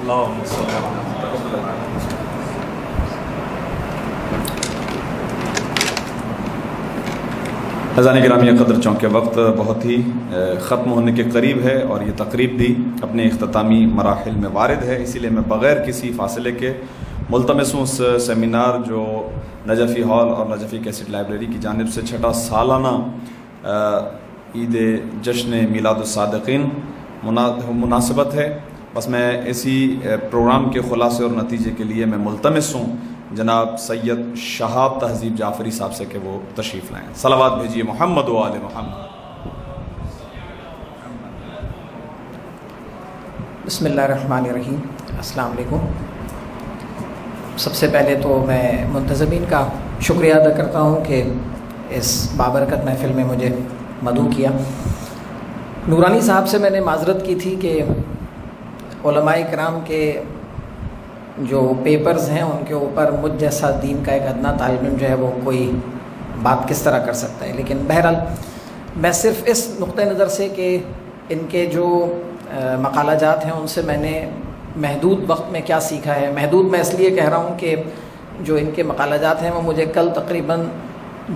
Speaker 1: اللہم صلی اللہ علیہ وسلم۔ حضرات گرامی قدر، چونکہ وقت بہت ہی ختم ہونے کے قریب ہے اور یہ تقریب بھی اپنے اختتامی مراحل میں وارد ہے، اسی لیے میں بغیر کسی فاصلے کے ملتمس ہوں اس سیمینار جو نجفی ہال اور نجفی کیسٹ لائبریری کی جانب سے چھٹا سالانہ عید جشن میلاد الصادقین مناسبت ہے، بس میں اسی پروگرام کے خلاصے اور نتیجے کے لیے میں ملتمس ہوں جناب سید شہاب تہذیب جعفری صاحب سے کہ وہ تشریف لائیں۔ صلوات بھیجیے محمد و آل محمد۔
Speaker 6: بسم اللہ الرحمن الرحیم۔ السلام علیکم۔ سب سے پہلے تو میں منتظمین کا شکریہ ادا کرتا ہوں کہ اس بابرکت محفل میں مجھے مدعو کیا۔ نورانی صاحب سے میں نے معذرت کی تھی کہ علماء کرام کے جو پیپرز ہیں ان کے اوپر مجھ جیسا دین کا ایک ادنا طالب علم جو ہے وہ کوئی بات کس طرح کر سکتا ہے، لیکن بہرحال میں صرف اس نقطہ نظر سے کہ ان کے جو مقالہ جات ہیں ان سے میں نے محدود وقت میں کیا سیکھا ہے، محدود میں اس لیے کہہ رہا ہوں کہ جو ان کے مقالہ جات ہیں وہ مجھے کل تقریباً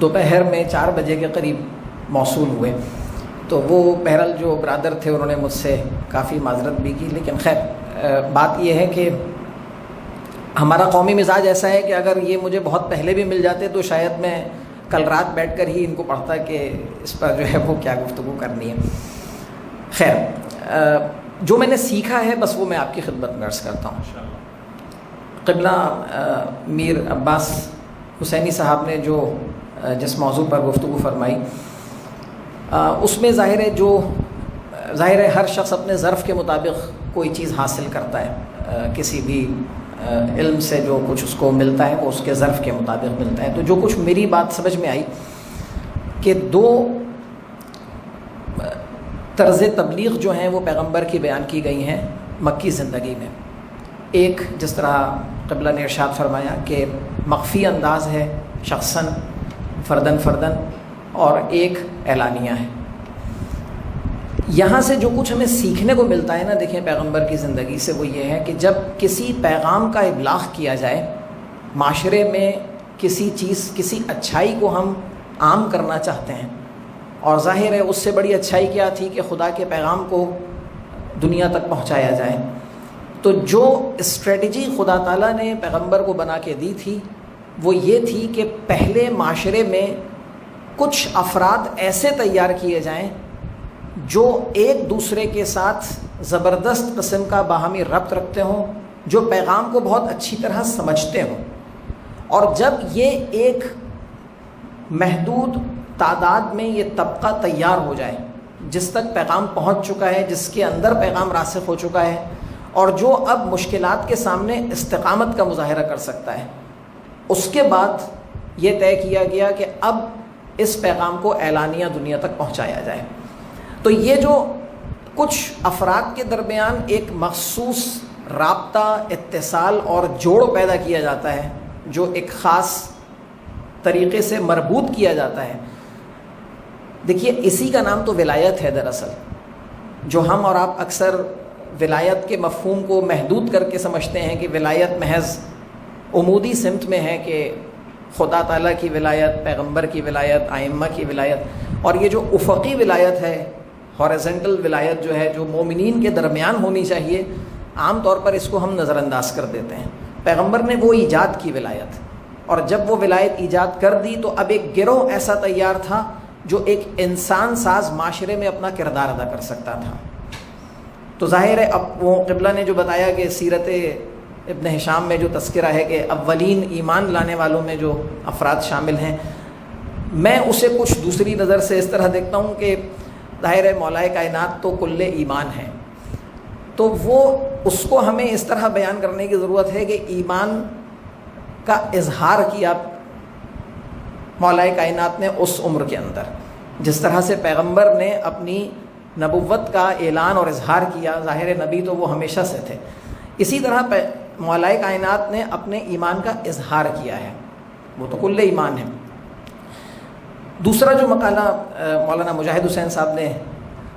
Speaker 6: دوپہر میں 4 بجے کے قریب موصول ہوئے، تو وہ بہرحال جو برادر تھے انہوں نے مجھ سے کافی معذرت بھی کی، لیکن خیر بات یہ ہے کہ ہمارا قومی مزاج ایسا ہے کہ اگر یہ مجھے بہت پہلے بھی مل جاتے تو شاید میں کل رات بیٹھ کر ہی ان کو پڑھتا کہ اس پر جو ہے وہ کیا گفتگو کرنی ہے۔ خیر جو میں نے سیکھا ہے بس وہ میں آپ کی خدمت میں عرض کرتا ہوں۔ قبلہ میر عباس حسینی صاحب نے جو جس موضوع پر گفتگو فرمائی اس میں ظاہر ہے ہر شخص اپنے ظرف کے مطابق کوئی چیز حاصل کرتا ہے، کسی بھی علم سے جو کچھ اس کو ملتا ہے وہ اس کے ظرف کے مطابق ملتا ہے۔ تو جو کچھ میری بات سمجھ میں آئی کہ 2 طرز تبلیغ جو ہیں وہ پیغمبر کی بیان کی گئی ہیں مکی زندگی میں۔ ایک جس طرح قبلہ نے ارشاد فرمایا کہ مخفی انداز ہے شخصاً فردن فردن، اور ایک اعلانیہ ہے۔ یہاں سے جو کچھ ہمیں سیکھنے کو ملتا ہے نا، دیکھیں پیغمبر کی زندگی سے، وہ یہ ہے کہ جب کسی پیغام کا ابلاغ کیا جائے، معاشرے میں کسی چیز، کسی اچھائی کو ہم عام کرنا چاہتے ہیں، اور ظاہر ہے اس سے بڑی اچھائی کیا تھی کہ خدا کے پیغام کو دنیا تک پہنچایا جائے، تو جو اسٹریٹجی خدا تعالیٰ نے پیغمبر کو بنا کے دی تھی وہ یہ تھی کہ پہلے معاشرے میں کچھ افراد ایسے تیار کیے جائیں جو ایک دوسرے کے ساتھ زبردست قسم کا باہمی ربط رکھتے ہوں، جو پیغام کو بہت اچھی طرح سمجھتے ہوں، اور جب یہ ایک محدود تعداد میں یہ طبقہ تیار ہو جائے جس تک پیغام پہنچ چکا ہے، جس کے اندر پیغام راسخ ہو چکا ہے، اور جو اب مشکلات کے سامنے استقامت کا مظاہرہ کر سکتا ہے، اس کے بعد یہ طے کیا گیا کہ اب اس پیغام کو اعلانیہ دنیا تک پہنچایا جائے۔ تو یہ جو کچھ افراد کے درمیان ایک مخصوص رابطہ، اتصال اور جوڑ پیدا کیا جاتا ہے، جو ایک خاص طریقے سے مربوط کیا جاتا ہے، دیکھیے اسی کا نام تو ولایت ہے دراصل۔ جو ہم اور آپ اکثر ولایت کے مفہوم کو محدود کر کے سمجھتے ہیں کہ ولایت محض عمودی سمت میں ہے کہ خدا تعالیٰ کی ولایت، پیغمبر کی ولایت، ائمہ کی ولایت، اور یہ جو افقی ولایت ہے، ہارزنٹل ولایت جو ہے، جو مومنین کے درمیان ہونی چاہیے، عام طور پر اس کو ہم نظر انداز کر دیتے ہیں۔ پیغمبر نے وہ ایجاد کی ولایت، اور جب وہ ولایت ایجاد کر دی تو اب ایک گروہ ایسا تیار تھا جو ایک انسان ساز معاشرے میں اپنا کردار ادا کر سکتا تھا۔ تو ظاہر ہے اب وہ قبلہ نے جو بتایا کہ سیرت ابن ہشام میں جو تذکرہ ہے کہ اولین ایمان لانے والوں میں جو افراد شامل ہیں، میں اسے کچھ دوسری نظر سے اس طرح دیکھتا ہوں کہ ظاہر ہے مولا کائنات تو کل ایمان ہے، تو وہ اس کو ہمیں اس طرح بیان کرنے کی ضرورت ہے کہ ایمان کا اظہار کیا مولا کائنات نے اس عمر کے اندر، جس طرح سے پیغمبر نے اپنی نبوت کا اعلان اور اظہار کیا، ظاہر نبی تو وہ ہمیشہ سے تھے، اسی طرح مولا کائنات نے اپنے ایمان کا اظہار کیا ہے، وہ تو کل ایمان ہے۔ دوسرا جو مقالہ مولانا مجاہد حسین صاحب نے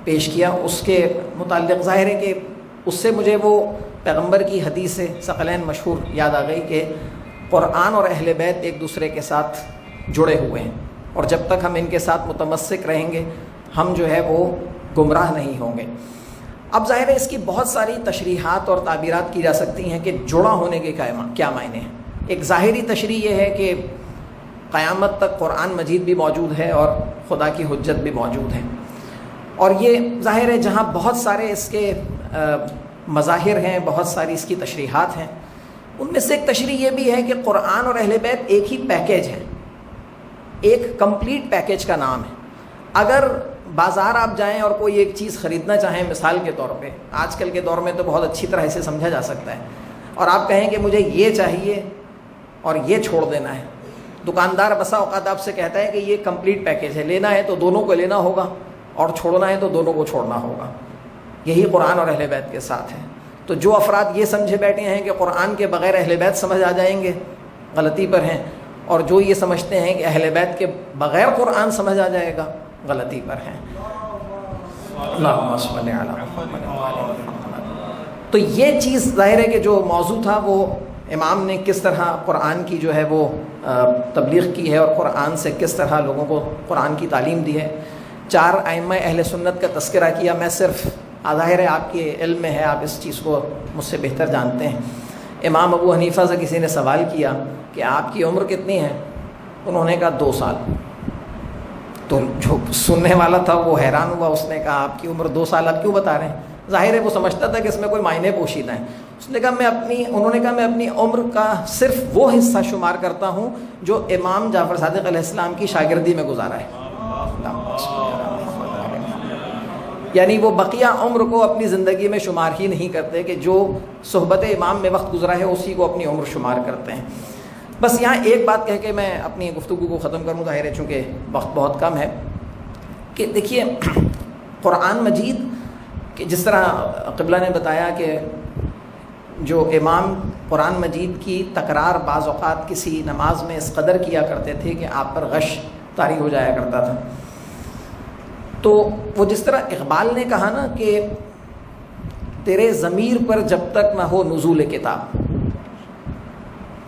Speaker 6: پیش کیا، اس کے متعلق ظاہر ہے کہ اس سے مجھے وہ پیغمبر کی حدیث ثقلین مشہور یاد آ گئی کہ قرآن اور اہل بیت ایک دوسرے کے ساتھ جڑے ہوئے ہیں، اور جب تک ہم ان کے ساتھ متمسک رہیں گے ہم جو ہے وہ گمراہ نہیں ہوں گے۔ اب ظاہر ہے اس کی بہت ساری تشریحات اور تعبیرات کی جا سکتی ہیں کہ جڑا ہونے کے کیا معنی ہیں۔ ایک ظاہری تشریح یہ ہے کہ قیامت تک قرآن مجید بھی موجود ہے اور خدا کی حجت بھی موجود ہے، اور یہ ظاہر ہے جہاں بہت سارے اس کے مظاہر ہیں، بہت ساری اس کی تشریحات ہیں، ان میں سے ایک تشریح یہ بھی ہے کہ قرآن اور اہل بیت ایک ہی پیکیج ہے، ایک کمپلیٹ پیکیج کا نام ہے۔ اگر بازار آپ جائیں اور کوئی ایک چیز خریدنا چاہیں، مثال کے طور پہ آج کل کے دور میں تو بہت اچھی طرح اسے سمجھا جا سکتا ہے، اور آپ کہیں کہ مجھے یہ چاہیے اور یہ چھوڑ دینا ہے، دکاندار بسا اوقات آپ سے کہتا ہے کہ یہ کمپلیٹ پیکیج ہے، لینا ہے تو دونوں کو لینا ہوگا اور چھوڑنا ہے تو دونوں کو چھوڑنا ہوگا۔ یہی قرآن اور اہل بیت کے ساتھ ہے۔ تو جو افراد یہ سمجھے بیٹھے ہیں کہ قرآن کے بغیر اہل بیت سمجھ آ جائیں گے، غلطی پر ہیں، اور جو یہ سمجھتے ہیں کہ اہل بیت کے بغیر قرآن سمجھ آ جائے گا، غلطی پر ہیں۔ اللہم صلی علی محمد و آل محمد۔ تو یہ چیز ظاہر ہے کہ جو موضوع تھا وہ امام نے کس طرح قرآن کی جو ہے وہ تبلیغ کی ہے اور قرآن سے کس طرح لوگوں کو قرآن کی تعلیم دی ہے۔ 4 ائمہ اہل سنت کا تذکرہ کیا۔ میں صرف ظاہر ہے آپ کے علم میں ہے، آپ اس چیز کو مجھ سے بہتر جانتے ہیں۔ امام ابو حنیفہ سے کسی نے سوال کیا کہ آپ کی عمر کتنی ہے؟ انہوں نے کہا 2 سال۔ تو جو سننے والا تھا وہ حیران ہوا، اس نے کہا آپ کی عمر 2 سال، آپ کیوں بتا رہے ہیں؟ ظاہر ہے وہ سمجھتا تھا کہ اس میں کوئی معنی پوشیدہ ہیں۔ انہوں نے کہا میں اپنی عمر کا صرف وہ حصہ شمار کرتا ہوں جو امام جعفر صادق علیہ السلام کی شاگردی میں گزارا ہے، یعنی وہ بقیہ عمر کو اپنی زندگی میں شمار ہی نہیں کرتے کہ جو صحبت امام میں وقت گزرا ہے اسی کو اپنی عمر شمار کرتے ہیں۔ بس یہاں ایک بات کہہ کے میں اپنی گفتگو کو ختم کروں، ظاہر ہے چونکہ وقت بہت کم ہے، کہ دیکھیے قرآن مجید کہ جس طرح قبلہ نے بتایا کہ جو امام قرآن مجید کی تکرار بعض اوقات کسی نماز میں اس قدر کیا کرتے تھے کہ آپ پر غش طاری ہو جایا کرتا تھا. تو وہ جس طرح اقبال نے کہا نا کہ تیرے ضمیر پر جب تک نہ ہو نزول کتاب،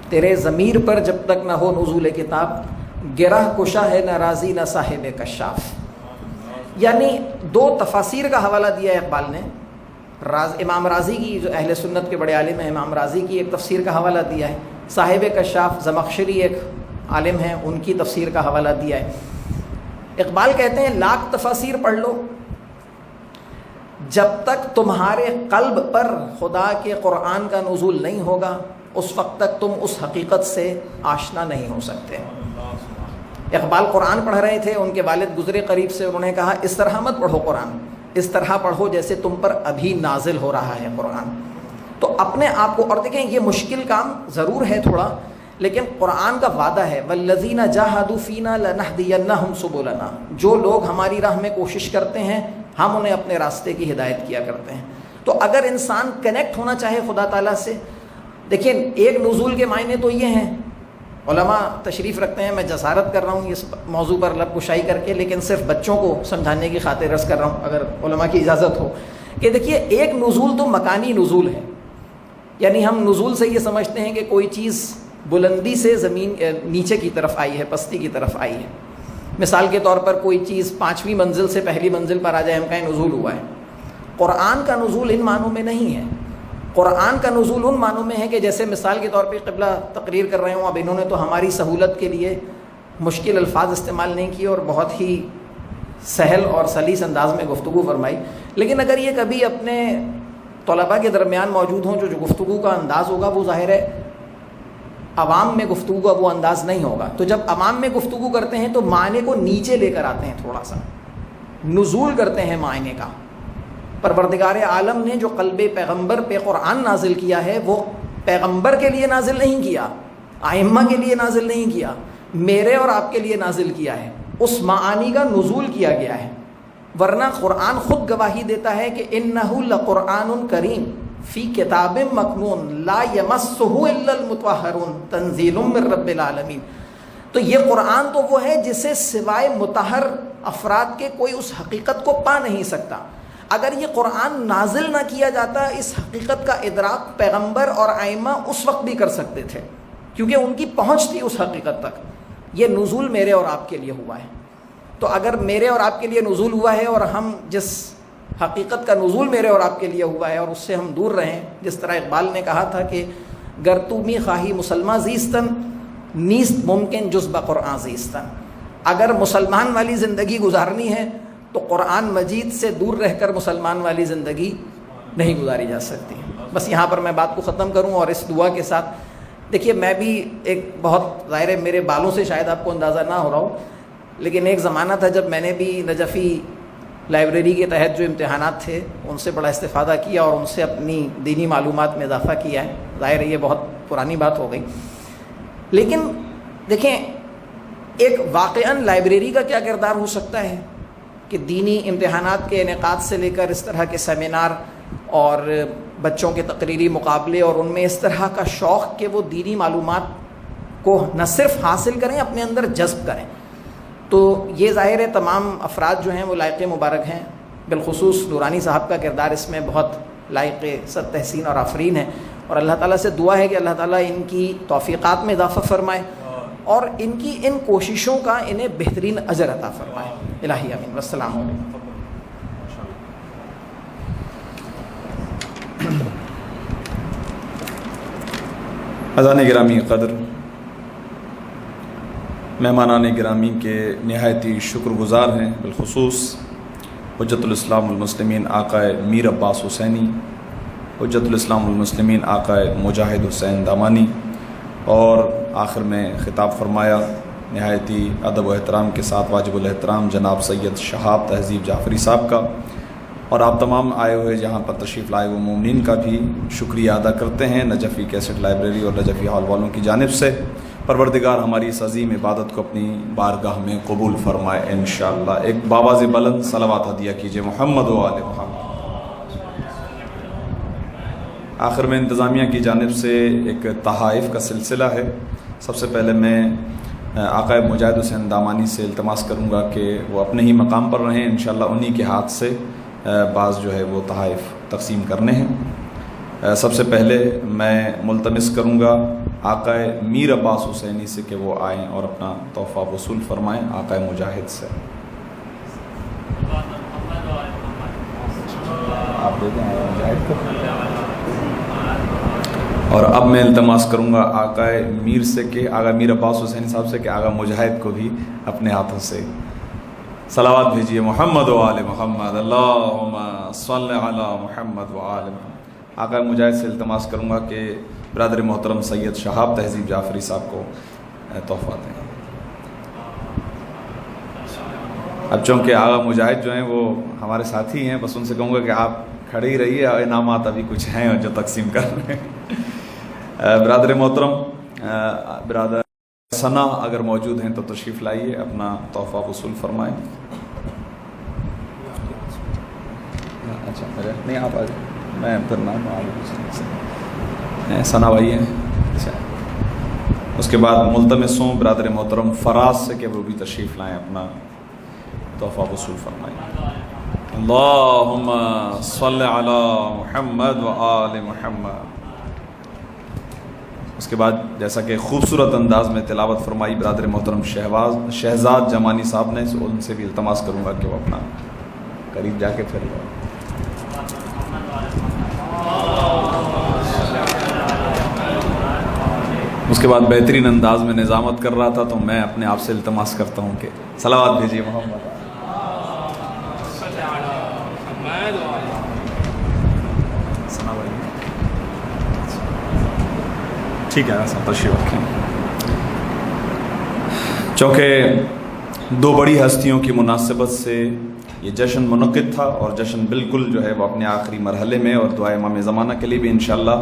Speaker 6: تیرے ضمیر پر جب تک نہ ہو نزول کتاب، گرہ کشا ہے نہ راضی نہ صاحب کشاف. یعنی دو تفاسیر کا حوالہ دیا ہے اقبال نے. امام راضی کی، جو اہل سنت کے بڑے عالم ہیں، امام راضی کی ایک تفسیر کا حوالہ دیا ہے. صاحب کشاف زمخشری ایک عالم ہیں، ان کی تفسیر کا حوالہ دیا ہے. اقبال کہتے ہیں لاکھ تفاسیر پڑھ لو، جب تک تمہارے قلب پر خدا کے قرآن کا نزول نہیں ہوگا اس وقت تک تم اس حقیقت سے آشنا نہیں ہو سکتے. اقبال قرآن پڑھ رہے تھے، ان کے والد گزرے قریب سے، انہوں نے کہا اس طرح مت پڑھو قرآن، اس طرح پڑھو جیسے تم پر ابھی نازل ہو رہا ہے قرآن. تو اپنے آپ کو، اور دیکھیں یہ مشکل کام ضرور ہے تھوڑا، لیکن قرآن کا وعدہ ہے والذین جاہدوا فینا لنہدینہم سبلنا، جو لوگ ہماری راہ میں کوشش کرتے ہیں ہم انہیں اپنے راستے کی ہدایت کیا کرتے ہیں. تو اگر انسان کنیکٹ ہونا چاہے خدا تعالیٰ سے، دیکھیں ایک نزول کے معنی تو یہ ہیں، علماء تشریف رکھتے ہیں، میں جسارت کر رہا ہوں اس موضوع پر لب کشائی کر کے، لیکن صرف بچوں کو سمجھانے کی خاطر عرض کر رہا ہوں اگر علماء کی اجازت ہو، کہ دیکھیے ایک نزول تو مکانی نزول ہے. یعنی ہم نزول سے یہ سمجھتے ہیں کہ کوئی چیز بلندی سے زمین نیچے کی طرف آئی ہے، پستی کی طرف آئی ہے. مثال کے طور پر کوئی چیز 5ویں منزل سے پہلی منزل پر آ جائے، ہم کہیں نزول ہوا ہے. قرآن کا نزول ان معنوں میں نہیں ہے. قرآن کا نزول ان معنوں میں ہے کہ جیسے مثال کے طور پہ قبلہ تقریر کر رہے ہوں، اب انہوں نے تو ہماری سہولت کے لیے مشکل الفاظ استعمال نہیں کیے اور بہت ہی سہل اور سلیس انداز میں گفتگو فرمائی، لیکن اگر یہ کبھی اپنے طلباء کے درمیان موجود ہوں، جو گفتگو کا انداز ہوگا وہ ظاہر ہے عوام میں گفتگو کا وہ انداز نہیں ہوگا. تو جب عوام میں گفتگو کرتے ہیں تو معنی کو نیچے لے کر آتے ہیں، تھوڑا سا نزول کرتے ہیں معنی کا. پروردگار عالم نے جو قلب پیغمبر پہ قرآن نازل کیا ہے وہ پیغمبر کے لیے نازل نہیں کیا، ائمہ کے لیے نازل نہیں کیا، میرے اور آپ کے لیے نازل کیا ہے. اس معانی کا نزول کیا گیا ہے. ورنہ قرآن خود گواہی دیتا ہے کہ انہ لقرآن کریم فی کتاب مکنون لا یمسہ الا المطہرون تنزیل من رب العالمین. تو یہ قرآن تو وہ ہے جسے سوائے مطہر افراد کے کوئی اس حقیقت کو پا نہیں سکتا. اگر یہ قرآن نازل نہ کیا جاتا اس حقیقت کا ادراک پیغمبر اور ائمہ اس وقت بھی کر سکتے تھے، کیونکہ ان کی پہنچ تھی اس حقیقت تک. یہ نزول میرے اور آپ کے لیے ہوا ہے. تو اگر میرے اور آپ کے لیے نزول ہوا ہے اور ہم جس حقیقت کا نزول میرے اور آپ کے لیے ہوا ہے اور اس سے ہم دور رہیں، جس طرح اقبال نے کہا تھا کہ گر تو می خواہی مسلمان زیستن نیست ممکن جز بقرآن زیستن، اگر مسلمان والی زندگی گزارنی ہے تو قرآن مجید سے دور رہ کر مسلمان والی زندگی نہیں گزاری جا سکتی. بس یہاں پر میں بات کو ختم کروں اور اس دعا کے ساتھ، دیکھیے میں بھی ایک بہت ظاہر ہے میرے بالوں سے شاید آپ کو اندازہ نہ ہو رہا ہو، لیکن ایک زمانہ تھا جب میں نے بھی نجفی لائبریری کے تحت جو امتحانات تھے ان سے بڑا استفادہ کیا اور ان سے اپنی دینی معلومات میں اضافہ کیا ہے. ظاہر ہے یہ بہت پرانی بات ہو گئی، لیکن دیکھیں ایک واقعاً لائبریری کا کیا کردار ہو سکتا ہے کہ دینی امتحانات کے انعقاد سے لے کر اس طرح کے سیمینار اور بچوں کے تقریری مقابلے اور ان میں اس طرح کا شوق کہ وہ دینی معلومات کو نہ صرف حاصل کریں اپنے اندر جذب کریں. تو یہ ظاہر ہے تمام افراد جو ہیں وہ لائق مبارک ہیں، بالخصوص نورانی صاحب کا کردار اس میں بہت لائق صد تحسین اور آفرین ہے. اور اللہ تعالیٰ سے دعا ہے کہ اللہ تعالیٰ ان کی توفیقات میں اضافہ فرمائے اور ان کی ان کوششوں کا انہیں بہترین اجر عطا فرمائے. الہی آمین. والسلام علیکم.
Speaker 1: اذان گرامی قدر، مہمانان گرامی کے نہایت ہی شکر گزار ہیں، بالخصوص حجت الاسلام المسلمین آقا میر عباس حسینی، حجت الاسلام المسلمین آقا مجاہد حسین دامانی، اور آخر میں خطاب فرمایا نہایت ہی ادب و احترام کے ساتھ واجب الاحترام جناب سید شہاب تہذیب جعفری صاحب کا. اور آپ تمام آئے ہوئے جہاں پر تشریف لائے ہوئے مومنین کا بھی شکریہ ادا کرتے ہیں نجفی کیسٹ لائبریری اور نجفی ہال والوں کی جانب سے. پروردگار ہماری اس عظیم عبادت کو اپنی بارگاہ میں قبول فرمائے انشاءاللہ. ایک باواز بلند صلوات ہدیہ کیجئے محمد و آل محمد. آخر میں انتظامیہ کی جانب سے ایک تحائف کا سلسلہ ہے. سب سے پہلے میں آقا مجاہد حسین دامانی سے التماس کروں گا کہ وہ اپنے ہی مقام پر رہیں. انشاءاللہ انہی کے ہاتھ سے بعض جو ہے وہ تحائف تقسیم کرنے ہیں. سب سے پہلے میں ملتمس کروں گا آقا میر عباس حسینی سے کہ وہ آئیں اور اپنا تحفہ وصول فرمائیں آقا مجاہد سے. آپ دے دیں آقا مجاہد کو. اور اب میں التماس کروں گا آقا میر سے کہ آقا میر عباس حسینی صاحب سے کہ آقا مجاہد کو بھی اپنے ہاتھوں سے صلوات بھیجیے. محمد و آل محمد اللہم صلی علی محمد و آل محمد. آقا مجاہد سے التماس کروں گا کہ برادر محترم سید شہاب تہذیب جعفری صاحب کو تحفہ دیں. اب چونکہ آقا مجاہد جو ہیں وہ ہمارے ساتھی ہیں, بس ان سے کہوں گا کہ آپ کھڑے ہی رہیے, انعامات ابھی کچھ ہیں جو تقسیم کر رہے ہیں. برادر محترم برادر ثنا اگر موجود ہیں تو تشریف لائیے, اپنا تحفہ وصول فرمائیں. اچھا نہیں آپ آ جائیں, میں پھر نام ثنا بھائی ہیں. اچھا اس کے بعد ملتمس ہوں برادر محترم فراز سے کہ وہ بھی تشریف لائیں, اپنا تحفہ وصول فرمائیں. اللہم صلی علی محمد و آل محمد. اس کے بعد جیسا کہ خوبصورت انداز میں تلاوت فرمائی برادر محترم شہزاد جمانی صاحب نے, ان سے بھی التماس کروں گا کہ وہ اپنا قریب جا کے پھر اس کے بعد بہترین انداز میں نظامت کر رہا تھا تو میں اپنے آپ سے التماس کرتا ہوں کہ صلوات بھیجیے محمد. ٹھیک ہے ایسا تشریف رکھیں. چونکہ دو بڑی ہستیوں کی مناسبت سے یہ جشن منعقد تھا اور جشن بالکل جو ہے وہ اپنے آخری مرحلے میں, اور دعائے امام زمانہ کے لیے بھی انشاءاللہ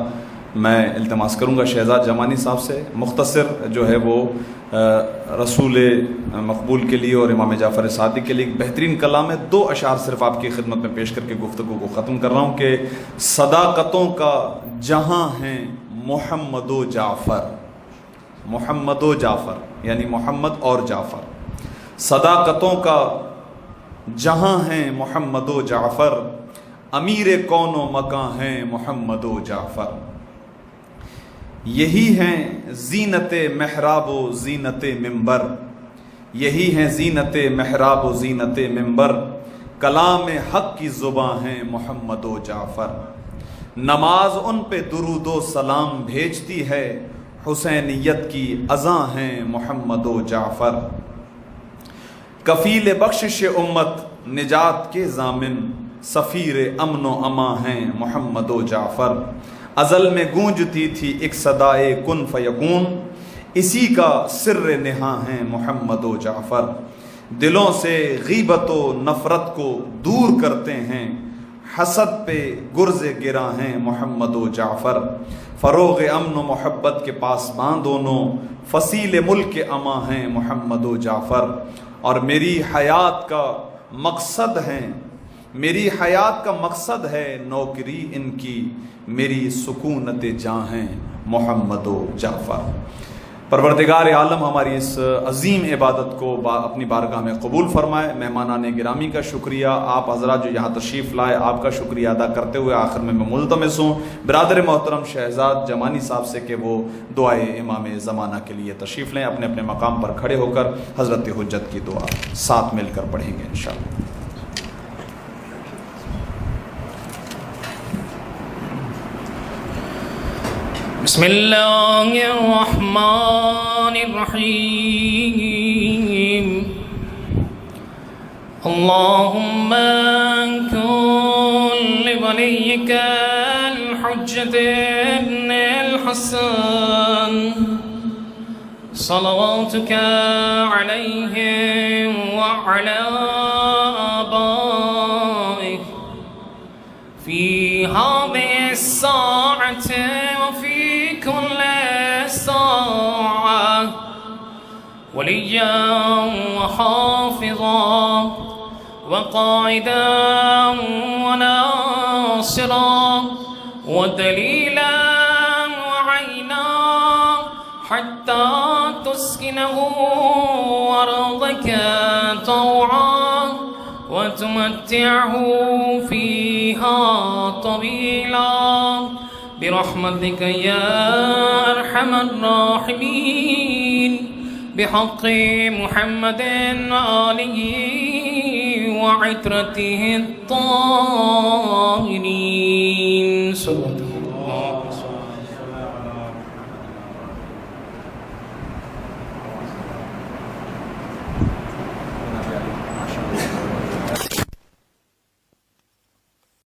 Speaker 1: میں التماس کروں گا شہزاد جمانی صاحب سے مختصر جو ہے وہ رسول مقبول کے لیے اور امام جعفر صادق کے لیے ایک بہترین کلام ہے. 2 اشعار صرف آپ کی خدمت میں پیش کر کے گفتگو کو ختم کر رہا ہوں کہ صداقتوں کا جہاں ہیں محمد و جعفر. محمد و جعفر یعنی محمد اور جعفر. صداقتوں کا جہاں ہیں محمد و جعفر, امیر کون و مکان ہیں محمد و جعفر. یہی ہیں زینت محراب و زینت منبر, یہی ہیں زینت محراب و زینت منبر, کلام حق کی زباں ہیں محمد و جعفر. نماز ان پہ درود و سلام بھیجتی ہے, حسینیت کی اذاں ہیں محمد و جعفر. کفیل بخشش امت نجات کے ضامن, سفیر امن و امان ہیں محمد و جعفر. ازل میں گونجتی تھی ایک صدائے کن فیکون, اسی کا سر نہاں ہیں محمد و جعفر. دلوں سے غیبت و نفرت کو دور کرتے ہیں, حسد پہ گرز گراں ہیں محمد و جعفر. فروغ امن و محبت کے پاسباں دونوں, فصیل ملک امان ہیں محمد و جعفر. اور میری حیات کا مقصد ہے, میری حیات کا مقصد ہے نوکری ان کی, میری سکونت جاں ہیں محمد و جعفر. پروردگار عالم ہماری اس عظیم عبادت کو اپنی بارگاہ میں قبول فرمائے. مہمانان گرامی کا شکریہ, آپ حضرات جو یہاں تشریف لائے آپ کا شکریہ ادا کرتے ہوئے آخر میں ملتمس ہوں برادر محترم شہزاد جمانی صاحب سے کہ وہ دعائے امام زمانہ کے لیے تشریف لیں. اپنے اپنے مقام پر کھڑے ہو کر حضرت حجت کی دعا ساتھ مل کر پڑھیں گے انشاءاللہ.
Speaker 2: بسم اللہ الرحمن الرحیم. اللہم کن لولیک الحجۃ ابن الحسن صلواتک علیہ وعلی آبائک فی هذه الساعة وفي كل ساعة وليا وحافظا وقائدا وناصرا ودليلا وعينا حتى تسكنه أرضك طوعا وتمتعه فيها طويلا برحمتك يا أرحم الراحمين بحق محمد وآله وعترته الطاهرين.